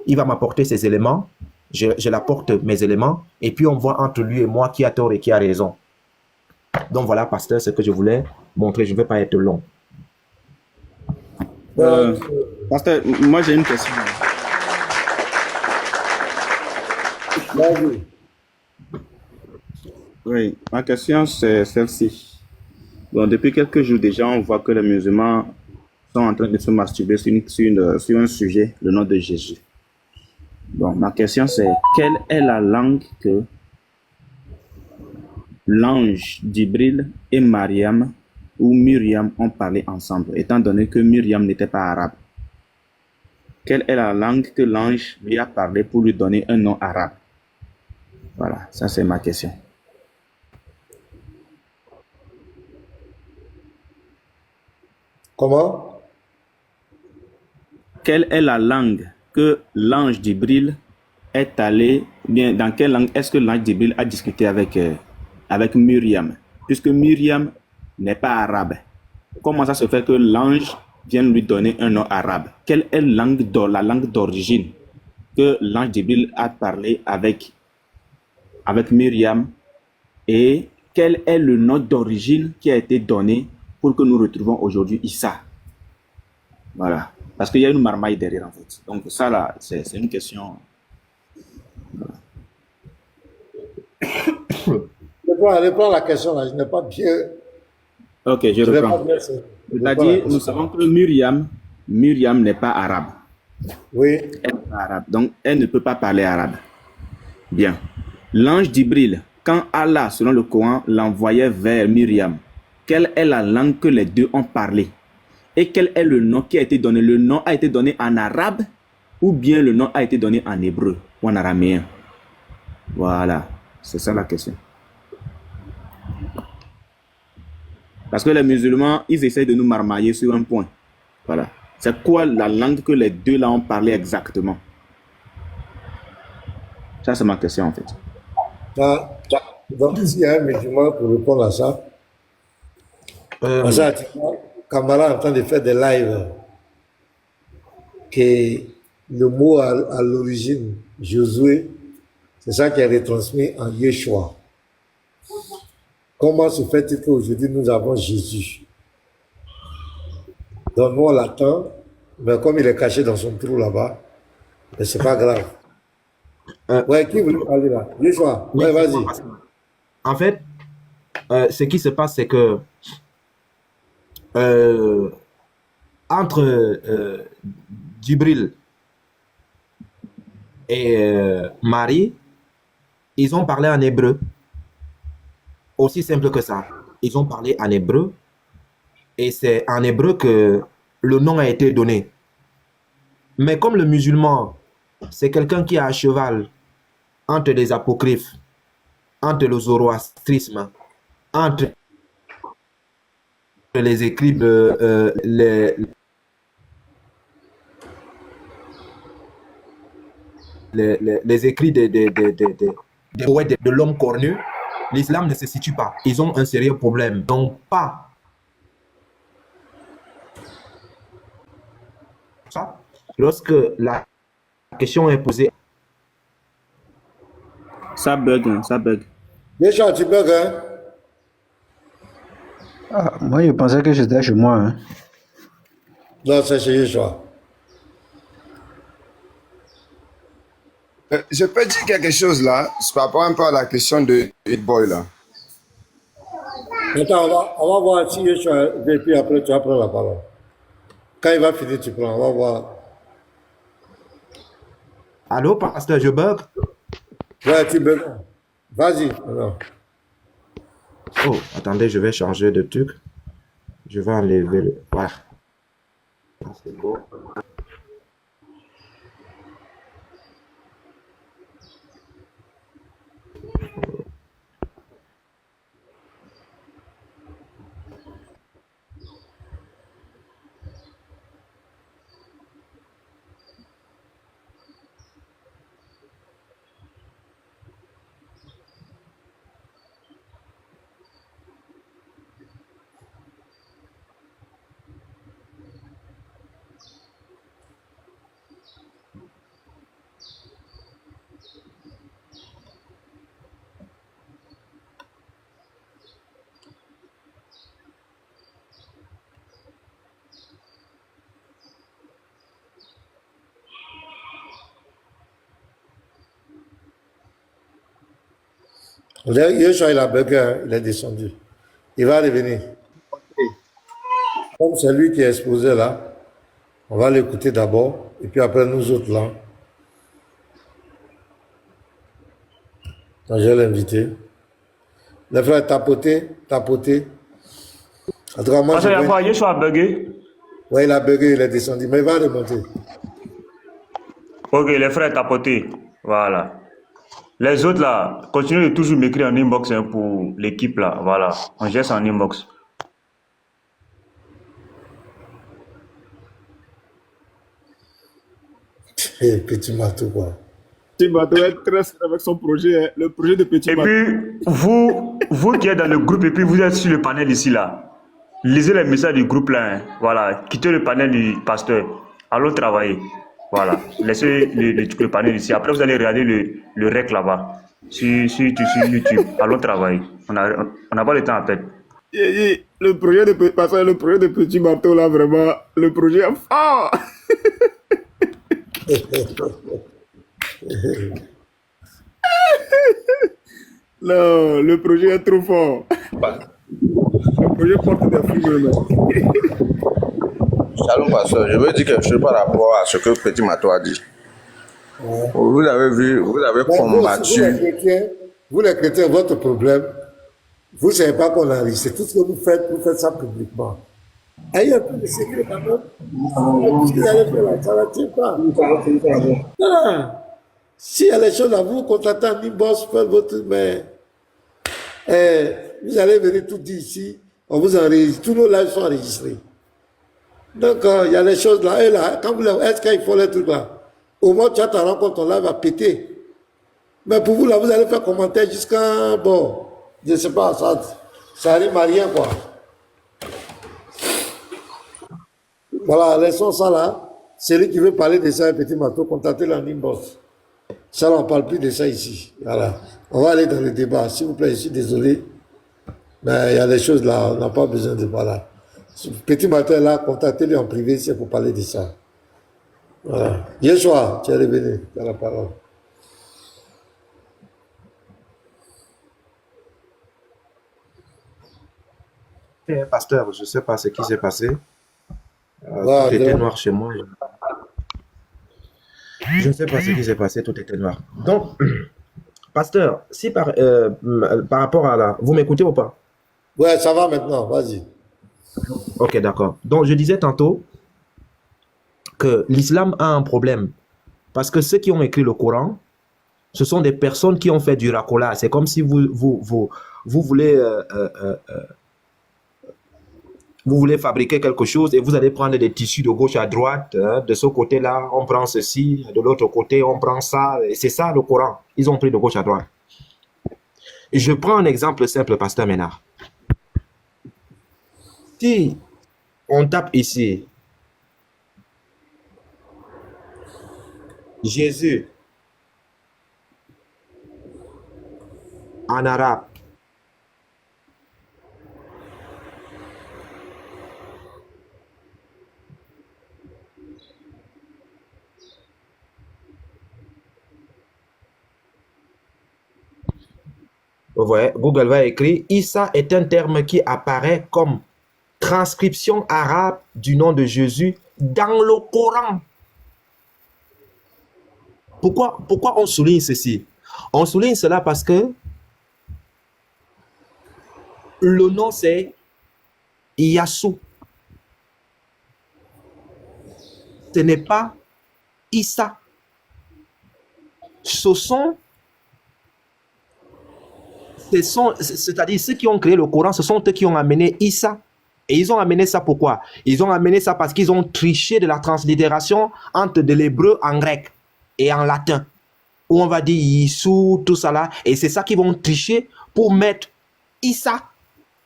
Il va m'apporter ses éléments. Je l'apporte mes éléments. Et puis, on voit entre lui et moi qui a tort et qui a raison. Donc, voilà, pasteur, ce que je voulais montrer. Je ne vais pas être long. Pasteur, moi j'ai une question. Oui, ma question c'est celle-ci. Bon, depuis quelques jours déjà, on voit que les musulmans sont en train de se masturber sur un sujet, le nom de Jésus. Bon, ma question c'est, quelle est la langue que l'ange Djibril et Mariam ou Myriam ont parlé ensemble, étant donné que Myriam n'était pas arabe? Quelle est la langue que l'ange lui a parlé pour lui donner un nom arabe? Voilà, ça c'est ma question. Comment? Quelle est la langue que l'ange Djibril est allé, bien, dans quelle langue est-ce que l'ange Djibril a discuté avec Myriam? Puisque Myriam n'est pas arabe. Comment ça se fait que l'ange vient lui donner un nom arabe? Quelle est la langue d'origine que l'ange Djibril a parlé avec Myriam? Et quel est le nom d'origine qui a été donné pour que nous retrouvons aujourd'hui Issa? Voilà. Parce qu'il y a une marmaille derrière, en fait. Donc ça, là, c'est une question... Voilà. Reprends la question, là. Je n'ai pas bien... Ok, je reprends. C'est-à-dire, nous savons que Myriam n'est pas arabe. Oui. Elle n'est pas arabe. Donc, elle ne peut pas parler arabe. Bien. L'ange Djibril, quand Allah, selon le Coran, l'envoyait vers Myriam, quelle est la langue que les deux ont parlé? Et quel est le nom qui a été donné? Le nom a été donné en arabe ou bien le nom a été donné en hébreu ou en araméen? Voilà, c'est ça la question. Parce que les musulmans, ils essayent de nous marmailler sur un point. Voilà. C'est quoi la langue que les deux là ont parlé exactement? Ça, c'est ma question en fait. Donc, s'il y a un musulman pour répondre à ça, Kamara est en train de faire des lives que le mot à l'origine, Josué, c'est ça qui est retransmis en Yeshua. Comment se fait-il qu'aujourd'hui nous avons Jésus? Donc nous on l'attend, mais comme il est caché dans son trou là-bas, c'est pas grave. Ouais, qui voulait parler là? Yeshua, ouais, vas-y. En fait, ce qui se passe, c'est que entre Djibril et Marie, ils ont parlé en hébreu. Aussi simple que ça. Ils ont parlé en hébreu et c'est en hébreu que le nom a été donné. Mais comme le musulman, c'est quelqu'un qui est à cheval entre les apocryphes, entre le zoroastrisme, entre les écrits les écrits des poètes de l'homme cornu, l'islam ne se situe pas. Ils ont un sérieux problème. Donc pas ça. Lorsque la question est posée, ça bug, hein, ça bug. Yeshua, tu bugs, hein? Ah, moi, je pensais que j'étais chez moi. Hein. Non, c'est chez Yeshua. Je peux dire quelque chose là, par rapport un peu à la question de Hit Boy là. Attends, on va voir si Yeshua, et puis après tu vas prendre la parole. Quand il va finir, tu prends, on va voir. Allô, pasteur, je bug? Ouais, tu peux. Vas-y, alors. Oh, attendez, je vais changer de truc. Je vais enlever le... Voilà. C'est bon. Yeshua, il a bugué, hein, il est descendu. Il va revenir. Comme c'est lui qui est exposé là, on va l'écouter d'abord, et puis après nous autres là. Quand je vais l'inviter. Les frères, tapotez, tapotez. En tout cas, moi, Parce je que la vais... fois, Yeshua a bugué. Ouais, il a bugué, il est descendu, mais il va remonter. Ok, les frères tapotés. Voilà. Les autres là, continuez de toujours m'écrire en inbox hein, pour l'équipe là. Voilà. On geste en inbox. Petit marteau, quoi. Petit bateau est très sérieux avec son projet, hein, le projet de Petit Et bateau. puis, vous qui êtes dans le groupe et puis vous êtes sur le panel ici là, lisez les messages du groupe là. Hein. Voilà. Quittez le panel du pasteur. Allons travailler. Voilà. Laissez le panel ici. Après, vous allez regarder le rec là-bas. Sur YouTube. Allons travailler. On n'a pas le temps à perdre. Le projet de le projet de Petit bateau là, vraiment, le projet est fort. Non, le projet est trop fort. Le projet porte des fruits vraiment. Shalom, pasteur. Je veux dire quelque chose par rapport à ce que Petit Mato a dit. Vous avez vu, vous avez Mais combattu. vous les chrétiens, votre problème, vous ne savez pas qu'on enregistre. C'est tout ce que vous faites ça publiquement. Ayez un peu de secret quand même. Tout ce que vous allez faire là, ça ne tient pas. Non. S'il y a les choses là, vous contactez un inbox, faites votre... Mais vous allez venir tout dire ici, on vous enregistre. Tous nos lives sont enregistrés. Donc, il y a les choses là. Et là, quand vous est-ce qu'il faut les trucs là? Au moins, tu as ta rencontre, ton live va péter. Mais pour vous, là, vous allez faire commentaire jusqu'à... Bon, je ne sais pas, ça arrive à rien, quoi. Voilà, laissons ça là. Celui qui veut parler de ça, un petit marteau, contactez-le en inbox. Ça, là, on ne parle plus de ça ici. Voilà. On va aller dans le débat. S'il vous plaît, je suis désolé. Mais il y a des choses là, on n'a pas besoin de... Voilà. Petit matin là, contactez-le en privé, c'est pour parler de ça. Voilà. Yeshua, tu es revenu, tu as la parole. Pasteur, je ne sais pas ce qui s'est passé. Voilà, Tout était donc, noir chez moi. Je ne sais pas ce qui s'est passé, tout était noir. Donc, pasteur, si par rapport à la... Vous m'écoutez ou pas? ouais, ça va maintenant, vas-y. Ok, d'accord. Donc, je disais tantôt que l'islam a un problème. Parce que ceux qui ont écrit le Coran, ce sont des personnes qui ont fait du racolage. C'est comme si vous voulez fabriquer quelque chose et vous allez prendre des tissus de gauche à droite. Hein, de ce côté-là, on prend ceci. De l'autre côté, on prend ça. Et c'est ça le Coran. Ils ont pris de gauche à droite. Et je prends un exemple simple, pasteur Ménard. Si on tape ici, Jésus en arabe, Vous voyez, Google va écrire Issa est un terme qui apparaît comme transcription arabe du nom de Jésus dans le Coran. Pourquoi on souligne ceci? On souligne cela parce que le nom c'est Yassou. Ce n'est pas Issa. C'est-à-dire ceux qui ont créé le Coran, ce sont eux qui ont amené Issa. Et ils ont amené ça pourquoi? Ils ont amené ça parce qu'ils ont triché de la translittération entre de l'hébreu en grec et en latin. Où on va dire Yissou, tout ça là. Et c'est ça qu'ils vont tricher pour mettre Issa,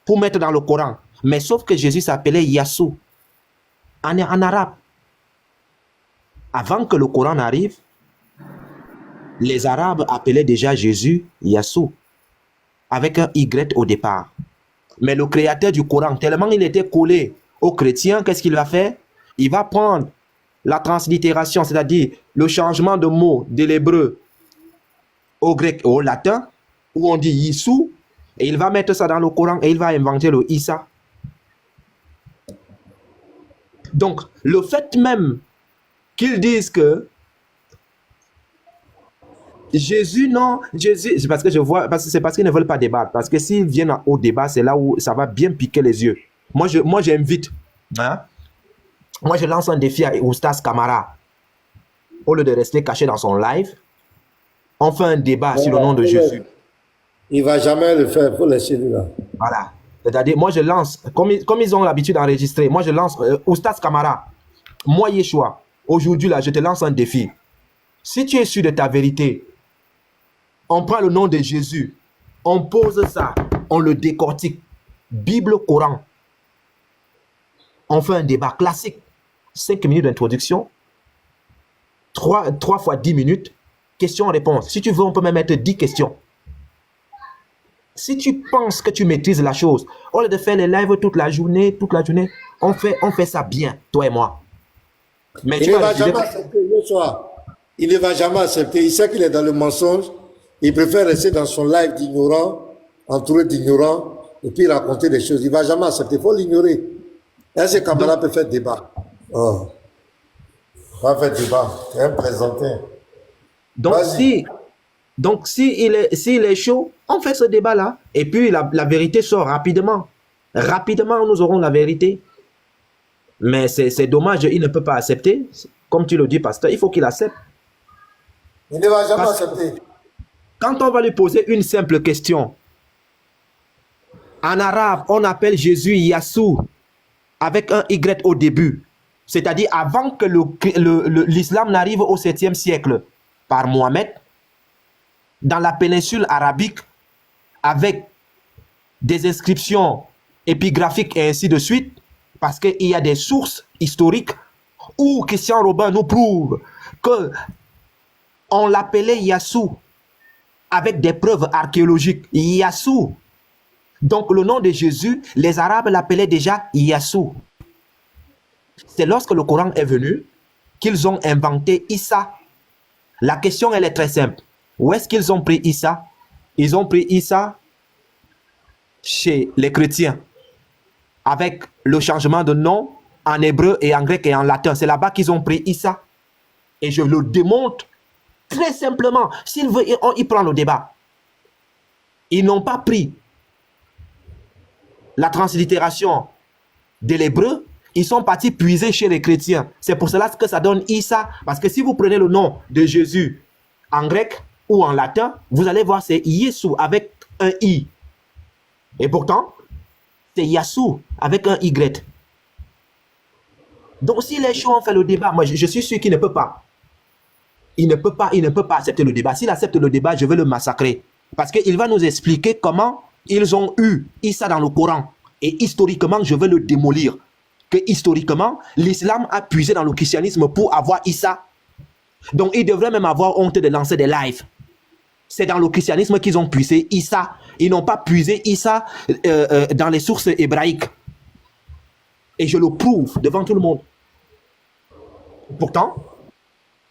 pour mettre dans le Coran. Mais sauf que Jésus s'appelait Yassou en arabe. Avant que le Coran arrive, les Arabes appelaient déjà Jésus Yassou, avec un Y au départ. Mais le créateur du Coran, tellement il était collé aux chrétiens, qu'est-ce qu'il va faire? Il va prendre la translittération, c'est-à-dire le changement de mots de l'hébreu au grec et au latin, où on dit Yissou, et il va mettre ça dans le Coran et il va inventer le Issa. Donc, le fait même qu'ils disent que Jésus, non, Jésus, c'est parce que je vois, c'est parce qu'ils ne veulent pas débattre. Parce que s'ils viennent au débat, c'est là où ça va bien piquer les yeux. Moi, j'invite, hein? Moi, je lance un défi à Oustaz Kamara. Au lieu de rester caché dans son live, on fait un débat sur le nom de Jésus. Il ne va jamais le faire, il faut laisser lui là. Voilà. C'est-à-dire, moi, je lance, comme ils ont l'habitude d'enregistrer, moi, je lance Oustaz Kamara. Moi, Yeshua, aujourd'hui, là, je te lance un défi. Si tu es sûr de ta vérité, on prend le nom de Jésus, on pose ça, on le décortique. Bible, Coran. On fait un débat classique. 5 minutes d'introduction. 3 fois 10 minutes. Question-réponse. Si tu veux, on peut même mettre 10 questions. Si tu penses que tu maîtrises la chose, au lieu de faire les lives toute la journée, on fait ça bien, toi et moi. Mais Il ne va jamais accepter, il ne va jamais accepter. Il sait qu'il est dans le mensonge. Il préfère rester dans son live d'ignorants, entouré d'ignorants, et puis raconter des choses. Il ne va jamais accepter. Il faut l'ignorer. Est-ce que Kamala peut faire débat? Oh. Va faire débat. C'est un plaisantin. Donc, s'il est chaud, on fait ce débat-là. Et puis, la vérité sort rapidement. Rapidement, nous aurons la vérité. Mais c'est dommage, il ne peut pas accepter. Comme tu le dis, pasteur, il faut qu'il accepte. Il ne va jamais accepter. Quand on va lui poser une simple question, en arabe, on appelle Jésus Yassou, avec un Y au début. C'est-à-dire avant que l'islam n'arrive au 7e siècle par Mohammed, dans la péninsule arabique, avec des inscriptions épigraphiques et ainsi de suite, parce qu'il y a des sources historiques où Christian Robin nous prouve que on l'appelait Yassou avec des preuves archéologiques. Yassou. Donc le nom de Jésus, les Arabes l'appelaient déjà Yassou. C'est lorsque le Coran est venu qu'ils ont inventé Issa. La question, elle est très simple. Où est-ce qu'ils ont pris Issa? Ils ont pris Issa chez les chrétiens, avec le changement de nom en hébreu et en grec et en latin. C'est là-bas qu'ils ont pris Issa. Et je le démontre très simplement. S'il veut, il prend le débat. Ils n'ont pas pris la translittération de l'hébreu. Ils sont partis puiser chez les chrétiens. C'est pour cela que ça donne Issa. Parce que si vous prenez le nom de Jésus en grec ou en latin, vous allez voir c'est Yeshua avec un I. Et pourtant, c'est Yassou avec un Y. Donc si les gens ont fait le débat, moi je suis sûr qu'il ne peut pas. Il ne peut pas accepter le débat. S'il accepte le débat, je vais le massacrer. Parce qu'il va nous expliquer comment ils ont eu Issa dans le Coran. Et historiquement, je vais le démolir. Que historiquement, l'islam a puisé dans le christianisme pour avoir Issa. Donc ils devraient même avoir honte de lancer des lives. C'est dans le christianisme qu'ils ont puisé Issa. Ils n'ont pas puisé Issa dans les sources hébraïques. Et je le prouve devant tout le monde. Pourtant,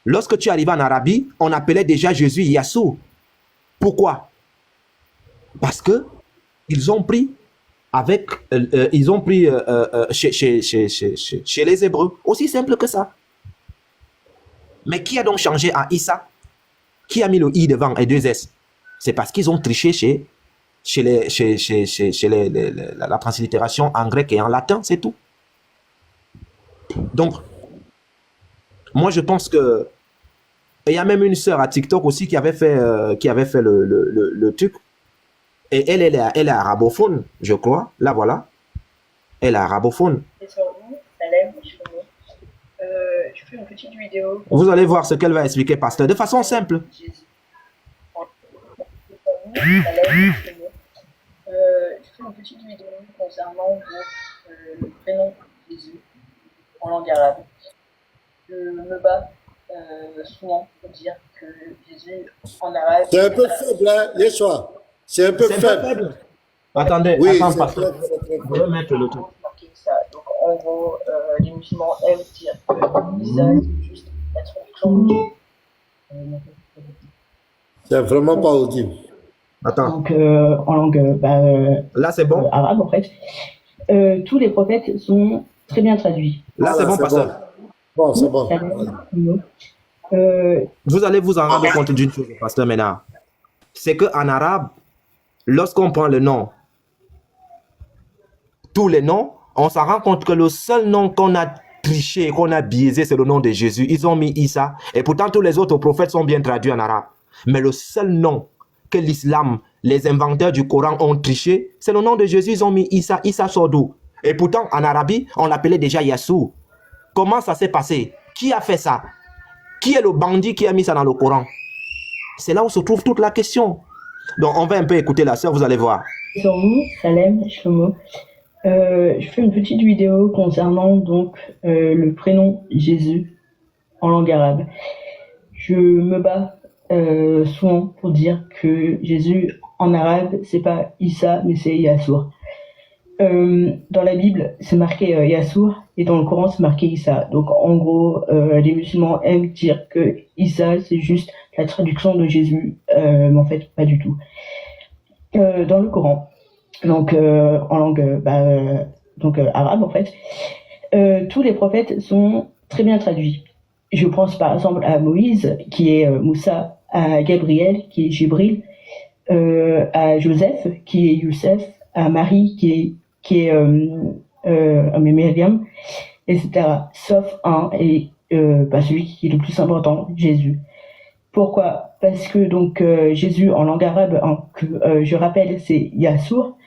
lorsque tu arrives en Arabie, on appelait déjà Jésus Yassou. Pourquoi? Parce que ils ont pris avec, chez les Hébreux. Aussi simple que ça. Mais qui a donc changé à Issa? Qui a mis le I devant et deux S? C'est parce qu'ils ont triché chez la translittération en grec et en latin, c'est tout. Donc, moi je pense que il y a même une sœur à TikTok aussi qui avait fait le truc. Et elle est arabophone, je crois. Là, voilà. Elle est arabophone. Je fais une petite vidéo. Vous allez voir ce qu'elle va expliquer, pasteur, de façon simple. Je fais une petite vidéo concernant le prénom Jésus en langue arabe. Je me bats souvent pour dire que Jésus en arabe. C'est un peu faible, hein, Yeshua. C'est un peu faible. Attendez, Oui, attends, c'est pasteur. très, très, très Je vais mettre le truc. Donc en gros, les musulmans aiment dire que Isa c'est juste la traduction de Dieu. C'est vraiment pas audible. Attends. Donc en langue Là, c'est bon. arabe en fait, tous les prophètes sont très bien traduits. Là, c'est bon, pasteur. Bon, c'est bon. Vous allez vous en rendre compte d'une chose, pasteur Ménard. C'est qu'en arabe, lorsqu'on prend le nom, tous les noms, on s'en rend compte que le seul nom qu'on a triché, qu'on a biaisé, c'est le nom de Jésus. Ils ont mis Issa. Et pourtant, tous les autres prophètes sont bien traduits en arabe. Mais le seul nom que l'islam, les inventeurs du Coran ont triché, c'est le nom de Jésus. Ils ont mis Issa. Issa sort d'où? Et pourtant, en Arabie, on l'appelait déjà Yassou. Comment ça s'est passé? Qui a fait ça? Qui est le bandit qui a mis ça dans le Coran? C'est là où se trouve toute la question. Donc, on va un peu écouter la sœur, vous allez voir. Sur nous, Salem, Shlomo. Je fais une petite vidéo concernant donc le prénom Jésus en langue arabe. Je me bats souvent pour dire que Jésus en arabe, c'est pas Issa, mais c'est Yassour. Dans la Bible, c'est marqué Yassour et dans le Coran, c'est marqué Issa. Donc en gros, les musulmans aiment dire que Issa, c'est juste la traduction de Jésus, mais en fait, pas du tout. Dans le Coran, donc en langue arabe en fait, tous les prophètes sont très bien traduits. Je pense par exemple à Moïse, qui est Moussa, à Gabriel, qui est Jibril, à Joseph, qui est Youssef, à Marie, qui est Myriam, etc. Sauf un, et celui qui est le plus important, Jésus. Pourquoi? Parce que donc Jésus en langue arabe, que je rappelle, c'est Yassour,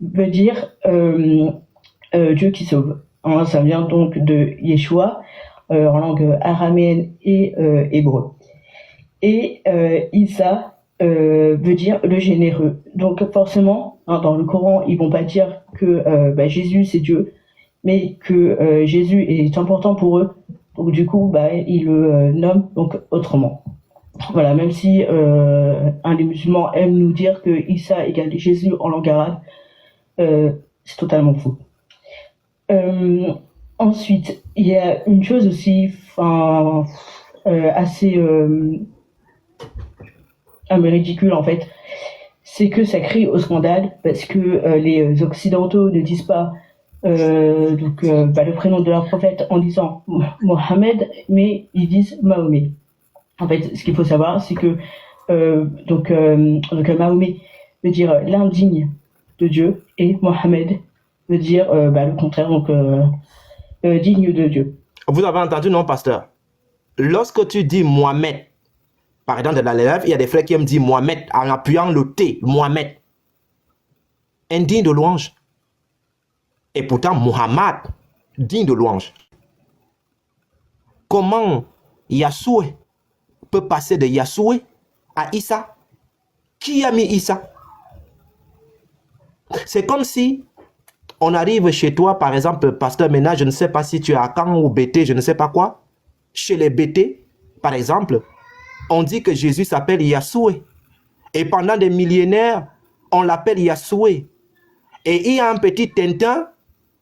veut dire Dieu qui sauve. Ça vient donc de Yeshua en langue araméenne et hébreu. Et Isa veut dire le généreux. Donc forcément, dans le Coran, ils vont pas dire que Jésus c'est Dieu, mais que Jésus est important pour eux. Donc du coup, ils le nomment donc autrement. Voilà, même si un des musulmans aime nous dire que Issa égale Jésus en langue arabe, c'est totalement faux. Ensuite, il y a une chose aussi assez ridicule en fait, c'est que ça crie au scandale parce que les occidentaux ne disent pas le prénom de leur prophète en disant Mohammed, mais ils disent Mahomet. En fait, ce qu'il faut savoir, c'est que Mahomet veut dire l'indigne de Dieu et Mohammed veut dire le contraire, donc digne de Dieu. Vous avez entendu, non, pasteur? Lorsque tu dis Mohamed, par exemple, dans l'élève, il y a des frères qui aiment dire Mohamed en appuyant le T, Mohamed. Indigne de louange. Et pourtant, Muhammad, digne de louange. Comment Yassoué peut passer de Yassoué à Issa? Qui a mis Issa? C'est comme si on arrive chez toi, par exemple, pasteur Ménard, je ne sais pas si tu es à Caen ou BT, je ne sais pas quoi. Chez les BT, par exemple, on dit que Jésus s'appelle Yassoué. Et pendant des millénaires, on l'appelle Yassoué. Et il y a un petit Tintin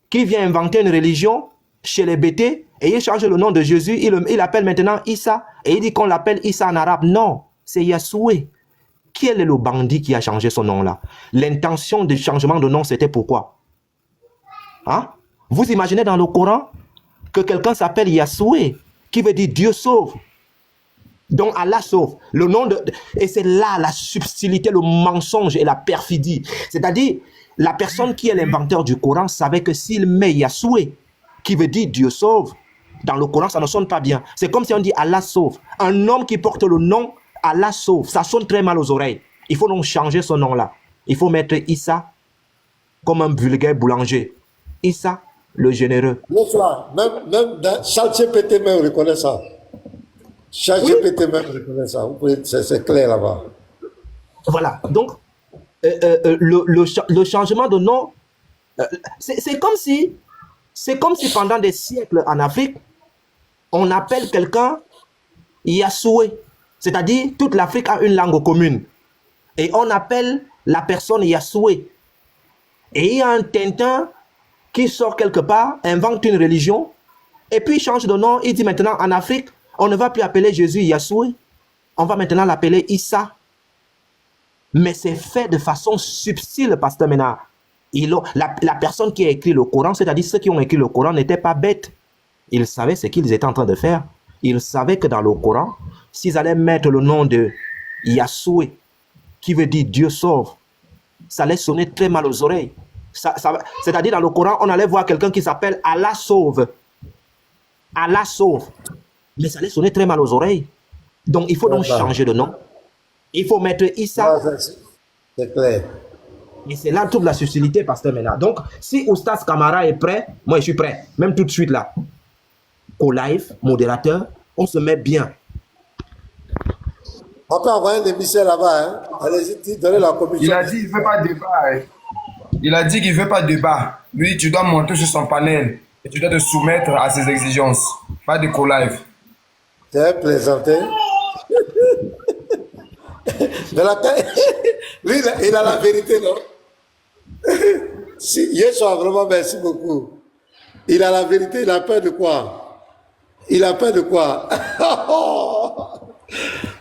qui vient inventer une religion chez les BT et il change le nom de Jésus, il l'appelle maintenant Issa et il dit qu'on l'appelle Issa en arabe. Non, c'est Yassoué. quel est le bandit qui a changé son nom là? L'intention du changement de nom, c'était pourquoi? Hein? Vous imaginez dans le Coran que quelqu'un s'appelle Yahshua, qui veut dire Dieu sauve. Donc Allah sauve. Le nom de... Et c'est là la subtilité, le mensonge et la perfidie. C'est-à-dire, la personne qui est l'inventeur du Coran savait que s'il met Yahshua, qui veut dire Dieu sauve, dans le Coran, ça ne sonne pas bien. C'est comme si on dit Allah sauve. Un homme qui porte le nom Allah sauve, ça sonne très mal aux oreilles. Il faut donc changer ce nom-là. Il faut mettre Issa comme un vulgaire boulanger. Issa, le généreux. Même dans ChatGPT même reconnaît ça. ChatGPT même reconnaît ça. C'est clair là-bas. Voilà. Donc, le changement de nom, c'est comme si pendant des siècles en Afrique, on appelle quelqu'un Yahshua. C'est-à-dire, toute l'Afrique a une langue commune. Et on appelle la personne Yahshua. Et il y a un Tintin qui sort quelque part, invente une religion, et puis il change de nom. Il dit maintenant, en Afrique, on ne va plus appeler Jésus Yahshua. On va maintenant l'appeler Issa. Mais c'est fait de façon subtile, Pasteur Ménard. La personne qui a écrit le Coran, c'est-à-dire ceux qui ont écrit le Coran, n'étaient pas bêtes. Ils savaient ce qu'ils étaient en train de faire. Ils savaient que dans le Coran, s'ils allaient mettre le nom de Yahshua, qui veut dire Dieu sauve, ça allait sonner très mal aux oreilles. C'est-à-dire dans le Coran, on allait voir quelqu'un qui s'appelle Allah sauve. Allah sauve. Mais ça allait sonner très mal aux oreilles. Donc il faut donc changer de nom. Il faut mettre Issa. C'est clair. Et c'est là toute la subtilité, Pasteur Ménard. Donc, si Oustaz Camara est prêt, moi je suis prêt. Même tout de suite là. Co-live, modérateur, on se met bien. On peut envoyer un émissaire là-bas. Hein? Allez-y, donnez la commission. Il a dit qu'il ne veut pas de débat. Hein. Il a dit qu'il ne veut pas de débat. Lui, tu dois monter sur son panel et tu dois te soumettre à ses exigences. Pas de co-live. C'est plaisanté. Lui, il a la vérité, non? Yeshua, vraiment, merci beaucoup. Il a la vérité, il a peur de quoi? Il a peur de quoi?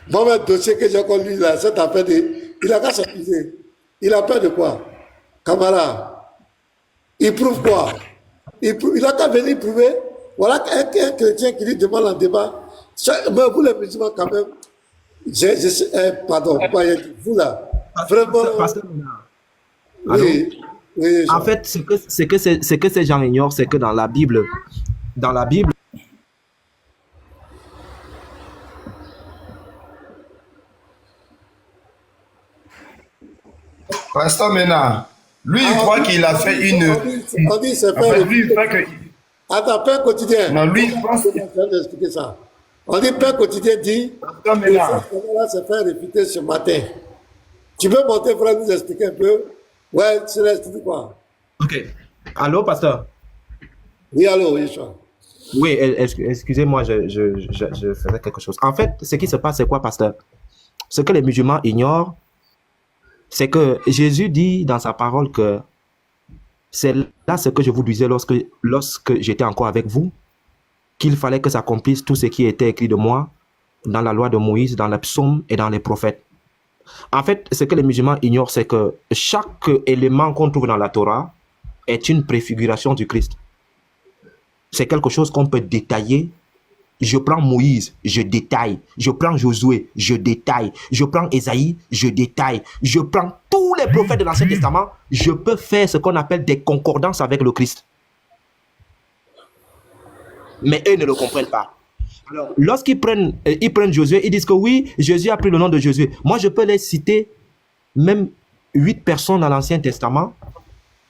Moi, le dossier que j'ai encore lu là, cette affaire de... Il a qu'à s'accuser. Il a peur de quoi? Camarade, il prouve quoi? Il a qu'à venir prouver. Voilà un chrétien qui lui demande un débat. Mais vous, les musulmans, quand même, pardon, vous là, vraiment. Oui, en fait, ce que ces gens ignorent, c'est que dans la Bible, Pasteur Ménard, lui, il croit qu'il a fait une... On dit, c'est pas... lui, il croit que... Attends, Père quotidien. Non, lui, il pense... Je vais t'expliquer ça. On dit, Père quotidien dit... Pasteur Ménard. Là, c'est fait réfuter ce matin. Tu peux monter, frère, nous expliquer un peu? Ouais, tu l'expliques quoi? Ok. Allô, pasteur? Oui, allô, Yeshua. Oui, excusez-moi, je faisais quelque chose. En fait, ce qui se passe, c'est quoi, pasteur? Ce que les musulmans ignorent, c'est que Jésus dit dans sa parole que c'est là ce que je vous disais lorsque j'étais encore avec vous, qu'il fallait que s'accomplisse tout ce qui était écrit de moi dans la loi de Moïse, dans les psaumes et dans les prophètes. En fait, ce que les musulmans ignorent, c'est que chaque élément qu'on trouve dans la Torah est une préfiguration du Christ. C'est quelque chose qu'on peut détailler. Je prends Moïse, je détaille. Je prends Josué, je détaille. Je prends Ésaïe, je détaille. Je prends tous les prophètes de l'Ancien Testament. Je peux faire ce qu'on appelle des concordances avec le Christ. Mais eux ne le comprennent pas. Alors, lorsqu'ils prennent Josué, ils disent que oui, Jésus a pris le nom de Josué. Moi, je peux les citer, même 8 personnes dans l'Ancien Testament.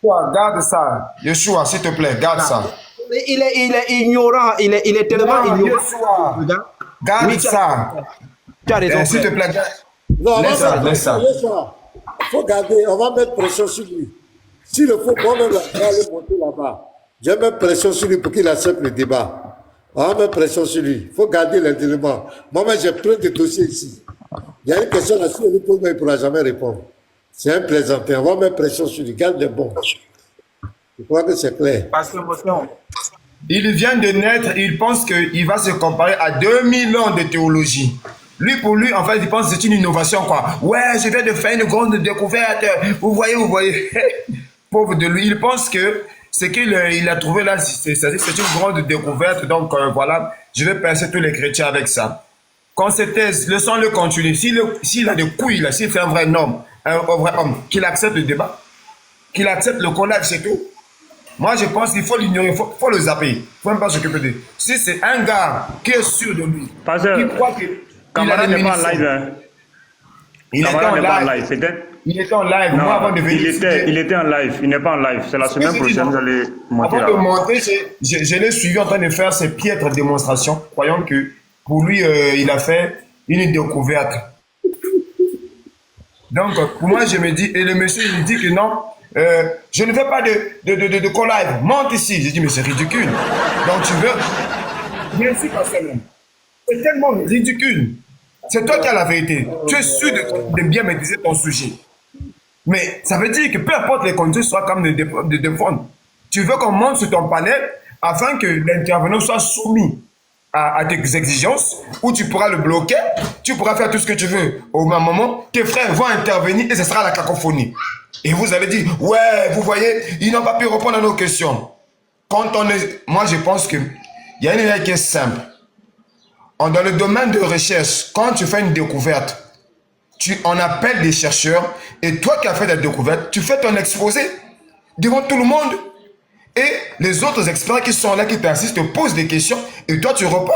Garde ça. Yeshua, s'il te plaît, garde ça. Il est ignorant, il est tellement ignorant. Yeshua, garde oui, ça. Tu as raison. S'il te plaît, garde. Non, Laisse ça. Il faut garder, on va mettre pression sur lui. S'il le faut, moi-même, je vais aller monter là-bas. Je vais mettre pression sur lui pour qu'il accepte le débat. On va mettre pression sur lui. Il faut garder les éléments. Moi-même, j'ai plein de dossiers ici. Il y a une question là-dessus, il ne pourra jamais répondre. C'est un plaisantin. On va mettre pression sur lui. Garde les bons. Je crois que c'est clair. Il vient de naître, il pense qu'il va se comparer à 2000 ans de théologie. Lui, pour lui, en fait, il pense que c'est une innovation, quoi. Ouais, je viens de faire une grande découverte. Vous voyez, vous voyez. Pauvre de lui, il pense que ce qu'il il a trouvé là, c'est une grande découverte. Donc, voilà, je vais percer tous les chrétiens avec ça. Quand cette thèse, laissons-le continuer. S'il a des couilles, là, s'il fait un vrai homme, un vrai homme, qu'il accepte le débat, qu'il accepte le collage, c'est tout. Moi, je pense qu'il faut l'ignorer, il faut le zapper. Il ne faut même pas s'occuper de lui. Si c'est un gars qui est sûr de lui, Pasteur, qui croit qu'il Camara a des n'est pas en munitions. live. Hein. Il était Camara en n'est pas en live. live, peut-être. Il était en live. Non, Moi, avant de venir il était en live. Il n'est pas en live. C'est la Ce que semaine j'ai dit, prochaine, non. vous allez monter Avant de là. monter, je l'ai suivi en train de faire ses piètres démonstrations, croyant que pour lui, il a fait une découverte. Donc, pour moi, je me dis, et le monsieur, il dit que non, je ne fais pas de co-live, monte ici. J'ai dit, mais c'est ridicule. Donc, tu veux. Bien sûr, pasteur. C'est tellement ridicule. C'est toi qui as la vérité. Tu es sûr de bien maîtriser ton sujet. Mais ça veut dire que peu importe les conditions, soient comme de défendre. Tu veux qu'on monte sur ton panel afin que l'intervenant soit soumis à tes exigences, ou tu pourras le bloquer, tu pourras faire tout ce que tu veux. Au même moment, tes frères vont intervenir et ce sera la cacophonie. Et vous allez dire, ouais, vous voyez, ils n'ont pas pu répondre à nos questions. Quand on est... Moi, je pense qu'il y a une règle qui est simple. Dans le domaine de recherche, quand tu fais une découverte, on appelle des chercheurs et toi qui as fait la découverte, tu fais ton exposé devant tout le monde. Et les autres experts qui sont là, qui t'assistent, te posent des questions et toi tu réponds.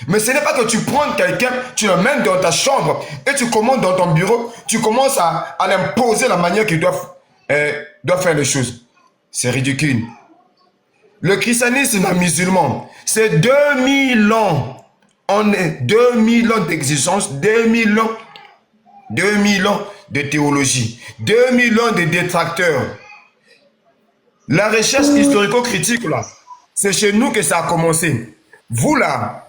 Mais ce n'est pas que tu prends quelqu'un, tu le mènes dans ta chambre et tu commandes dans ton bureau, tu commences à l'imposer la manière qu'il doit faire les choses. C'est ridicule. Le christianisme musulman, c'est 2000 ans. On est 2000 ans d'exigence, 2000 ans de théologie, 2000 ans de détracteurs. La recherche historico-critique, là, c'est chez nous que ça a commencé. Vous, là,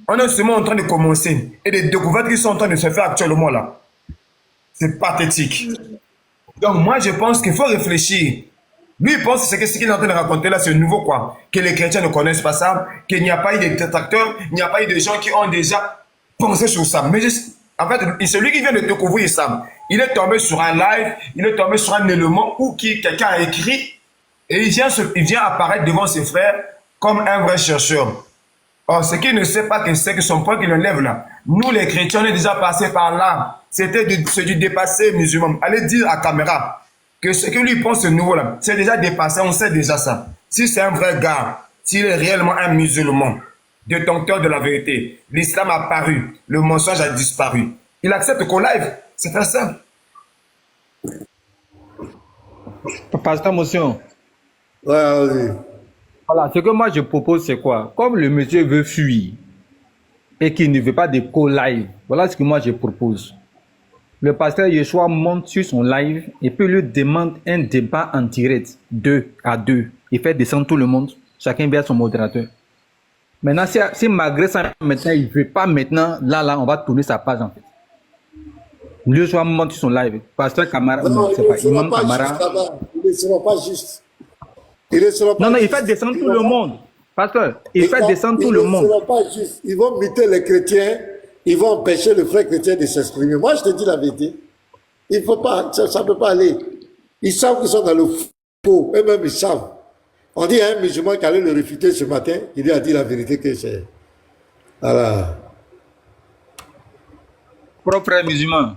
on est seulement en train de commencer. Et les découvertes qui sont en train de se faire actuellement, là, c'est pathétique. Donc, moi, je pense qu'il faut réfléchir. Lui, il pense que ce qu'il est en train de raconter là, c'est nouveau, quoi. Que les chrétiens ne connaissent pas ça, qu'il n'y a pas eu de détracteurs, il n'y a pas eu de gens qui ont déjà pensé sur ça. Mais en fait, celui qui vient de découvrir ça, il est tombé sur un live, il est tombé sur un élément où quelqu'un a écrit, et il vient apparaître devant ses frères comme un vrai chercheur. Or, ce qu'il ne sait pas, c'est que son point qu'il enlève là. Nous, les chrétiens, on est déjà passés par là. C'était du dépassé musulman. Allez dire à caméra que ce que lui pense ce nouveau là, c'est déjà dépassé, on sait déjà ça. Si c'est un vrai gars, s'il est réellement un musulman, détenteur de la vérité, l'islam a apparu, le mensonge a disparu. Il accepte qu'on live, c'est très simple. Pasteur Motion, Ouais, vas-y. voilà, ce que moi je propose, c'est quoi? Comme le monsieur veut fuir et qu'il ne veut pas de co-live, voilà ce que moi je propose. Le pasteur Yeshua monte sur son live et puis lui demande un débat en direct, 2 à 2. Il fait descendre tout le monde, chacun vient son modérateur. Maintenant, si malgré ça, maintenant, il ne veut pas maintenant, là, on va tourner sa page en fait. Yeshua monte sur son live. Pasteur Camara, Non, c'est il pas, ne sera Imam pas Camara. juste là-bas. Il ne sera pas juste. Il ne sera pas Non, il juste. fait descendre Ils tout vont le pas- monde. Pasteur, il fait descendre tout le Ils ne monde. seront pas juste. Ils vont muter les chrétiens. Ils vont empêcher le frère chrétien de s'exprimer. Moi, je te dis la vérité. Il ne faut pas, ça ne peut pas aller. Ils savent qu'ils sont dans le faux. Eux-mêmes, ils savent. On dit à un musulman qui allait le réfuter ce matin, il lui a dit la vérité que c'est. Voilà. Propre frère musulman.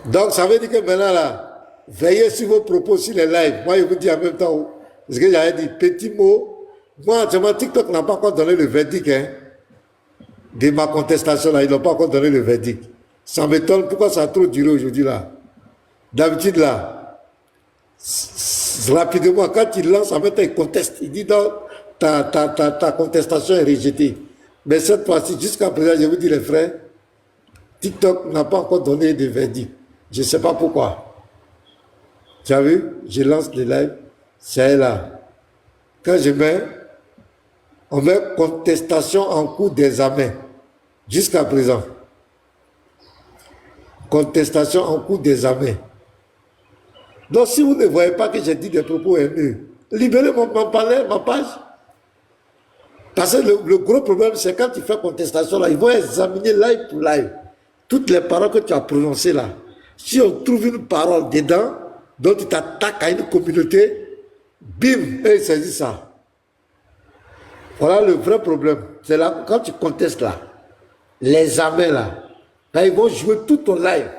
Donc, ça veut dire que maintenant, là, veillez sur vos propos sur les lives. Moi, je vous dis en même temps, ce que j'avais dit, petit mot. Moi, seulement TikTok n'a pas encore donné le verdict, hein, de ma contestation, là. Ils n'ont pas encore donné le verdict. Ça m'étonne pourquoi ça a trop duré aujourd'hui, là. D'habitude, là, rapidement, quand il lance, en fait, il conteste. Il dit, non, ta contestation est rejetée. Mais cette fois-ci, jusqu'à présent, je vous dis, les frères, TikTok n'a pas encore donné de verdict. Je ne sais pas pourquoi. Tu as vu? Je lance les lives. C'est là. Quand je mets, on met contestation en cours d'examen. Jusqu'à présent. Contestation en cours d'examen. Donc, si vous ne voyez pas que j'ai dit des propos haineux, libérez ma page. Parce que le gros problème, c'est quand tu fais contestation, là, ils vont examiner live pour live. Toutes les paroles que tu as prononcées là. Si on trouve une parole dedans, dont tu t'attaques à une communauté, bim, et ils saisissent ça. Voilà le vrai problème. C'est là, quand tu contestes là, les amens là, ils vont jouer tout ton live.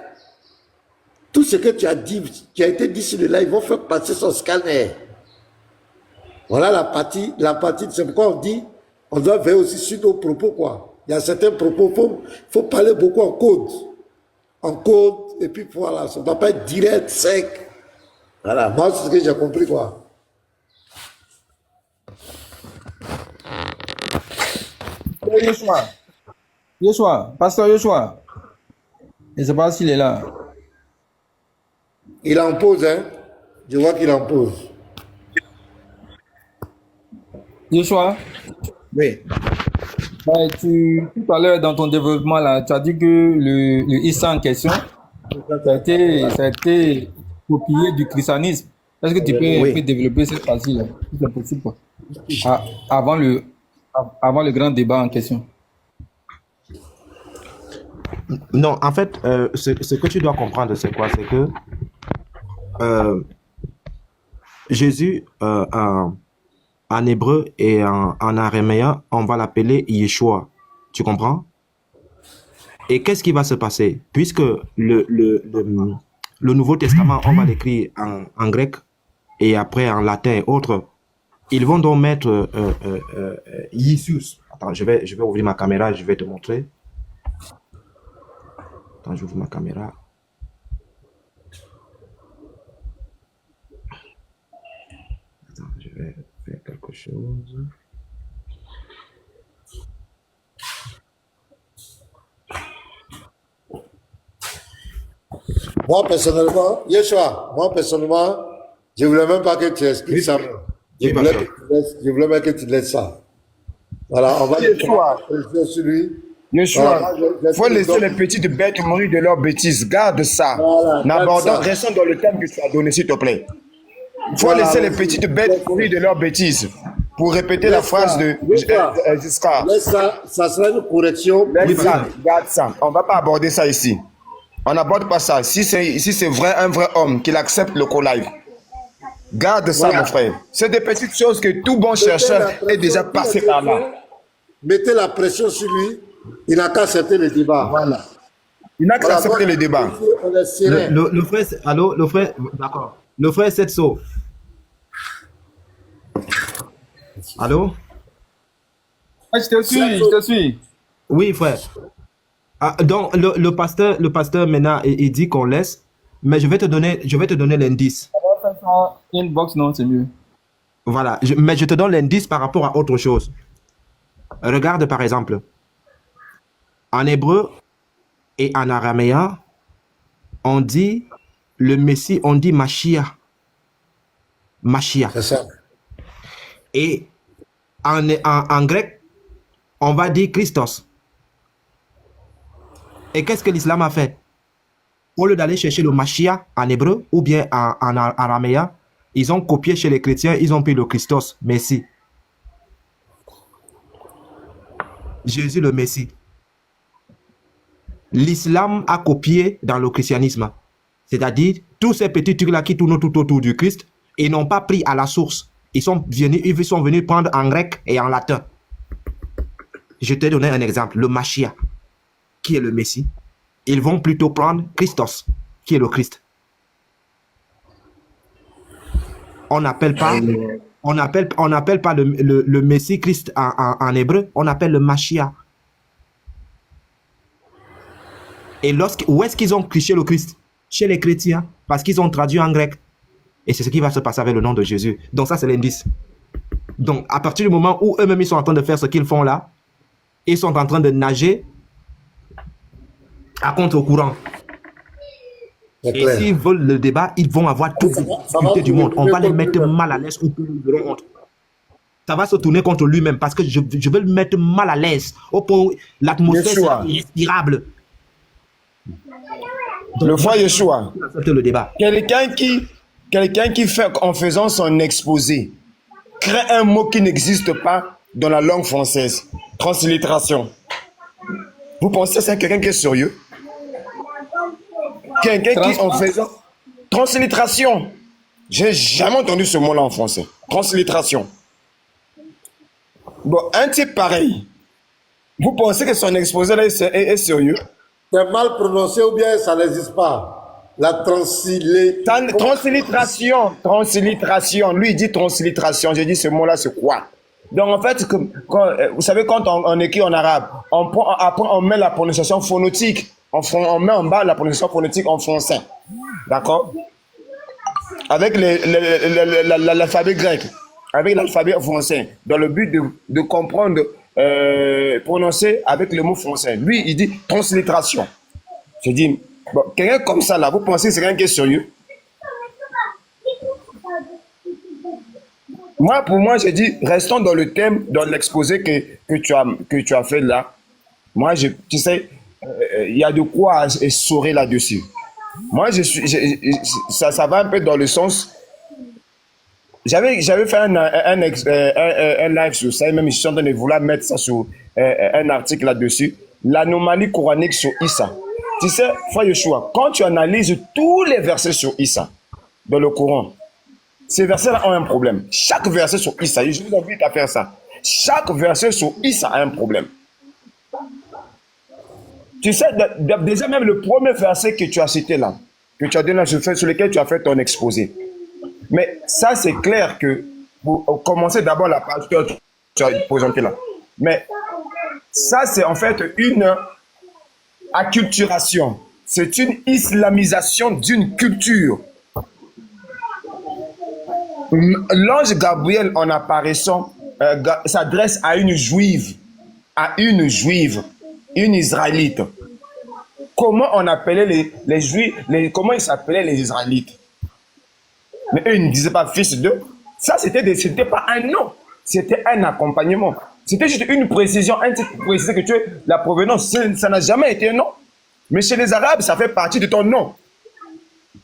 Tout ce que tu as dit, qui a été dit sur le live, ils vont faire passer son scanner. Voilà la partie, c'est pourquoi on dit, on doit veiller aussi sur nos propos, quoi. Il y a certains propos, faut parler beaucoup en code. En code, et puis voilà, ça ne doit pas être direct, sec. Voilà, moi, c'est ce que j'ai compris, quoi. Yoshua, pasteur Yoshua. Je ne sais pas s'il est là. Il en pose, hein. Je vois qu'il en pose. Yoshua, Oui. tout à l'heure, dans ton développement, là, tu as dit que le Issa en question, ça a été copié du christianisme. Est-ce que tu peux un peu développer cette partie-là, si c'est possible, quoi, avant le grand débat en question? Non, en fait, ce que tu dois comprendre, c'est quoi? C'est que Jésus, en hébreu et en araméen, on va l'appeler Yeshua. Tu comprends? Et qu'est-ce qui va se passer? Puisque le Nouveau Testament, on va l'écrire en grec et après en latin et autres, ils vont donc mettre Jesus. Attends, je vais ouvrir ma caméra, je vais te montrer. Attends, j'ouvre ma caméra. Attends, je vais faire quelque chose. Moi, personnellement, Yeshua, je ne voulais même pas que tu expliques ça. Je voulais même que tu laisses ça. Voilà, on va Yeshua. sur lui. Yeshua, il faut laisser les petites bêtes mourir de leurs bêtises. Garde ça. Voilà, Restons dans le thème que tu as donné, s'il te plaît. Il faut laisser les petites bêtes mourir de leurs bêtises. Pour répéter la phrase de Giscard. Laisse ça, ça sera une correction. Laisse ça, garde ça. On ne va pas aborder ça ici. On n'aborde pas ça. Si c'est vrai, un vrai homme, qu'il accepte le co-live. Garde ça, mon frère. C'est des petites choses que tout bon chercheur est déjà passé par là. Mettez la pression sur lui. Il n'a qu'à accepter le débat. Voilà. Il n'a qu'à accepter le débat. On est serein. Le frère, allô, le frère, d'accord. Le frère Setso. Allô? Je te suis. Oui, frère. Ah, donc, le pasteur maintenant, il dit qu'on laisse, mais je vais te donner l'indice. On va faire ça inbox, non, c'est mieux. Voilà, mais je te donne l'indice par rapport à autre chose. Regarde par exemple, en hébreu et en araméen, on dit le Messie, on dit Mashiach. Mashiach. C'est ça. Et en grec, on va dire Christos. Et qu'est-ce que l'islam a fait? Au lieu d'aller chercher le Mashiach en hébreu ou bien en araméen, ils ont copié chez les chrétiens, ils ont pris le Christos, Messie. Jésus le Messie. L'islam a copié dans le christianisme. C'est-à-dire, tous ces petits trucs-là qui tournent tout autour du Christ, ils n'ont pas pris à la source. Ils sont venus prendre en grec et en latin. Je t'ai donné un exemple, le Mashiach, qui est le Messie. Ils vont plutôt prendre Christos, qui est le Christ. On n'appelle pas le Messie Christ en hébreu, on appelle le Mashiach. Et où est-ce qu'ils ont cliché le Christ? Chez les chrétiens, parce qu'ils ont traduit en grec. Et c'est ce qui va se passer avec le nom de Jésus. Donc ça, c'est l'indice. Donc, à partir du moment où eux-mêmes, ils sont en train de faire ce qu'ils font là, ils sont en train de nager à contre-courant. Et s'ils veulent le débat, ils vont avoir toute la difficulté du monde. On va les mettre mal à l'aise ou ils auront honte. Ça va se tourner contre lui-même parce que je veux le mettre mal à l'aise au point où l'atmosphère est irrespirable. Le frère Yeshua, le débat. quelqu'un qui fait en faisant son exposé, crée un mot qui n'existe pas, dans la langue française. Translittération. Vous pensez que c'est quelqu'un qui est sérieux? Quelqu'un qui, en faisant... Translittération. J'ai jamais entendu ce mot-là en français. Translittération. Bon, un type pareil. Vous pensez que son exposé là est sérieux? C'est mal prononcé ou bien ça n'existe pas? La Translittération. Translittération. Lui, il dit translittération. J'ai dit ce mot-là, c'est quoi? Donc, en fait, vous savez, quand on écrit en arabe, après, on met la prononciation phonétique. On met en bas la prononciation phonétique en français. D'accord? Avec l'alphabet grec. Avec l'alphabet français. Dans le but de comprendre, prononcer avec le mot français. Lui, il dit translittération. Je dis, bon, quelqu'un comme ça, là, vous pensez que c'est quelqu'un qui est sérieux? Moi, pour moi, j'ai dit, restons dans le thème, dans l'exposé que tu as fait là. Moi, tu sais, il y a de quoi essorer là-dessus. Moi, ça va un peu dans le sens... J'avais fait un live sur ça, et même je suis en train de vouloir mettre ça sur un article là-dessus. L'anomalie coranique sur Issa. Tu sais, Frère Yeshua, quand tu analyses tous les versets sur Issa, dans le Coran, ces versets-là ont un problème. Chaque verset sur Issa, je vous invite à faire ça. Chaque verset sur Issa a un problème. Tu sais, déjà même le premier verset que tu as cité là, que tu as donné sur lequel tu as fait ton exposé. Mais ça, c'est clair que pour commencer d'abord la page que tu as présentée là. Mais ça, c'est en fait une acculturation. C'est une islamisation d'une culture. L'ange Gabriel, en apparaissant, s'adresse à une juive, une israélite. Comment on appelait les juifs, comment ils s'appelaient les israélites? Mais eux, ils ne disaient pas fils d'eux. Ça, c'était pas un nom. C'était un accompagnement. C'était juste une précision, un titre précisé que tu es la provenance. Ça n'a jamais été un nom. Mais chez les Arabes, ça fait partie de ton nom.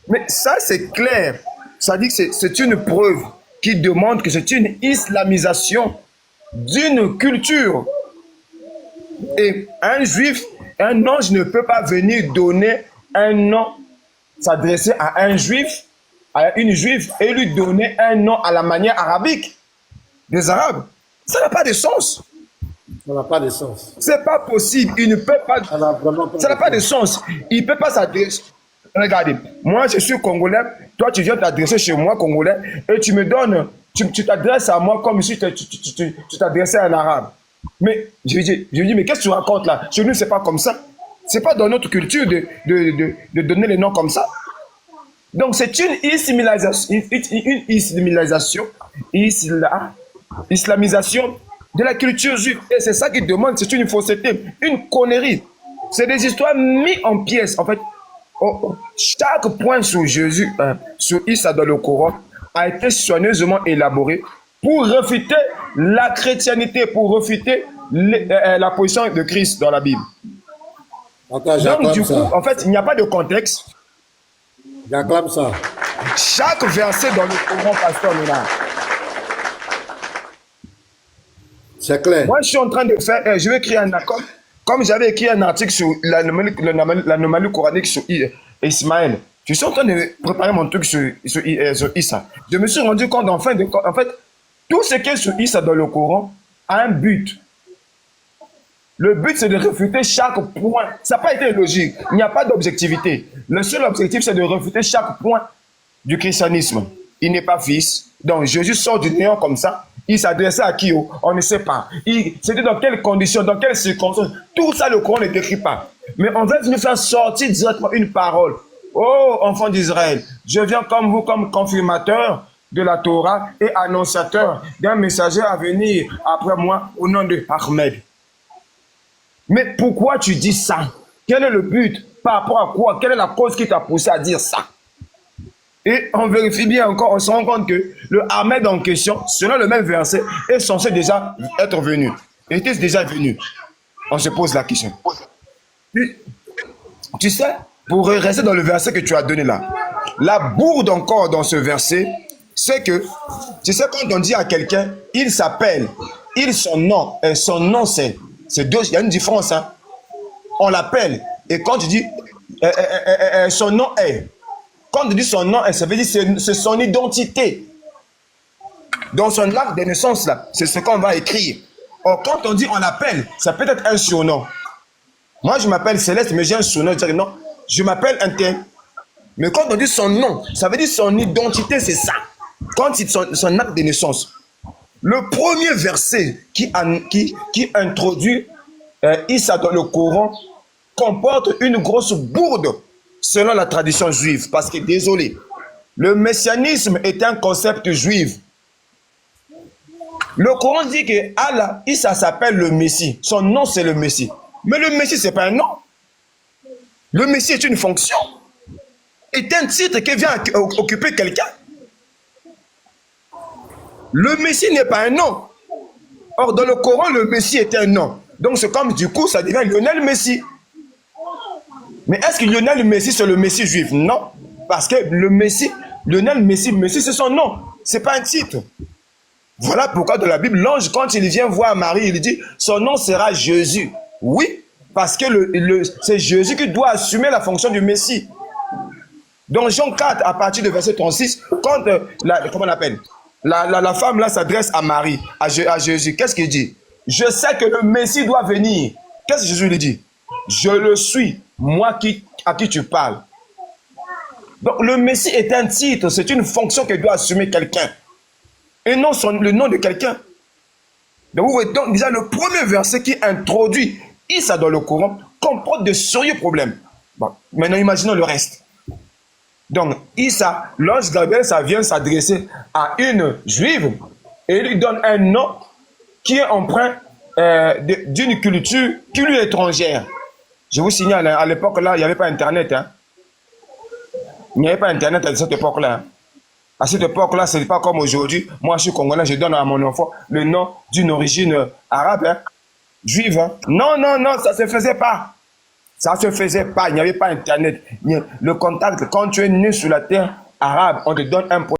Mais ça, c'est clair. Ça dit que c'est une preuve qui demande que c'est une islamisation d'une culture. Et un juif, un ange ne peut pas venir donner un nom, s'adresser à un juif, à une juive et lui donner un nom à la manière arabique des Arabes. Ça n'a pas de sens. Ça n'a pas de sens. C'est pas possible. Il ne peut pas. Ça n'a pas de sens. Il ne peut pas s'adresser. Regardez, moi je suis congolais, toi tu viens t'adresser chez moi, congolais, et tu me donnes, tu t'adresses à moi comme si tu t'adressais à un arabe. Mais je lui dis, mais qu'est-ce que tu racontes là? Chez nous, c'est pas comme ça. C'est pas dans notre culture de donner les noms comme ça. Donc c'est une islamisation de la culture juive. Et c'est ça qui demande, c'est une fausseté, une connerie. C'est des histoires mises en pièces. En fait, chaque point sur Jésus, sur Issa dans le Coran, a été soigneusement élaboré pour refuter la chrétienté, pour refuter la position de Christ dans la Bible. Donc du coup, en fait, il n'y a pas de contexte. J'acclame ça. Chaque verset dans le Coran, pasteur Ménard. C'est clair. Moi, je suis en train de faire, je vais écrire un accord. Comme j'avais écrit un article sur l'anomalie coranique sur Ismaël, je suis en train de préparer mon truc sur Issa. Je me suis rendu compte, en fait, tout ce qui est sur Issa dans le Coran a un but. Le but, c'est de réfuter chaque point. Ça n'a pas été logique. Il n'y a pas d'objectivité. Le seul objectif, c'est de réfuter chaque point du christianisme. Il n'est pas fils. Donc, Jésus sort du néant comme ça. Il s'adressait à qui? On ne sait pas. C'était dans quelles conditions, dans quelles circonstances. Tout ça, le Coran ne décrit pas. Mais on va venir faire sortir directement une parole. Oh, enfants d'Israël, je viens comme vous, comme confirmateur de la Torah et annonciateur d'un messager à venir après moi au nom de Ahmed. Mais pourquoi tu dis ça? Quel est le but? Par rapport à quoi? Quelle est la cause qui t'a poussé à dire ça? Et on vérifie bien encore, on se rend compte que le Ahmed en question, selon le même verset, est censé déjà être venu. Il était déjà venu. On se pose la question. Tu sais, pour rester dans le verset que tu as donné là, la bourde encore dans ce verset, c'est que, tu sais, quand on dit à quelqu'un, il s'appelle, son nom c'est deux, il y a une différence. Hein. On l'appelle. Et quand tu dis son nom est, quand tu dis son nom est, ça veut dire c'est son identité. Dans son acte de naissance, là, c'est ce qu'on va écrire. Or, quand on dit on l'appelle, ça peut être un surnom. Moi, je m'appelle Céleste, mais j'ai un surnom. Je dis non, je m'appelle un tel. Mais quand on dit son nom, ça veut dire son identité, c'est ça. Quand c'est son acte de naissance. Le premier verset qui introduit Issa dans le Coran comporte une grosse bourde selon la tradition juive. Parce que, désolé, le messianisme est un concept juif. Le Coran dit que Allah, Issa s'appelle le Messie. Son nom, c'est le Messie. Mais le Messie, ce n'est pas un nom. Le Messie est une fonction. Est un titre qui vient occuper quelqu'un. Le Messie n'est pas un nom. Or, dans le Coran, le Messie est un nom. Donc, c'est comme du coup, ça devient Lionel Messi. Mais est-ce que Lionel Messi, c'est le Messie juif? Non. Parce que le Messie, Lionel Messi, Messi, c'est son nom. Ce n'est pas un titre. Voilà pourquoi dans la Bible, l'ange, quand il vient voir Marie, il dit, son nom sera Jésus. Oui, parce que c'est Jésus qui doit assumer la fonction du Messie. Dans Jean 4, à partir du verset 36, quand comment on appelle la femme là s'adresse à Marie, à Jésus, qu'est-ce qu'il dit? Je sais que le Messie doit venir. Qu'est-ce que Jésus lui dit? Je le suis, moi à qui tu parles. Donc le Messie est un titre, c'est une fonction que doit assumer quelqu'un. Et non le nom de quelqu'un. Donc vous voyez, donc déjà le premier verset qui introduit Issa dans le Coran comporte de sérieux problèmes. Bon, maintenant imaginons le reste. Donc, Issa, l'ange Gabriel, ça vient s'adresser à une juive et lui donne un nom qui est empreint d'une culture qui lui est étrangère. Je vous signale, hein, à l'époque là, il n'y avait pas Internet. Hein. Il n'y avait pas Internet à cette époque-là. Hein. À cette époque-là, ce n'est pas comme aujourd'hui. Moi, je suis congolais, je donne à mon enfant le nom d'une origine arabe, hein, juive. Hein. Non, non, non, ça ne se faisait pas. Ça ne se faisait pas, il n'y avait pas Internet. Le contact, quand tu es né sur la terre arabe, on te donne un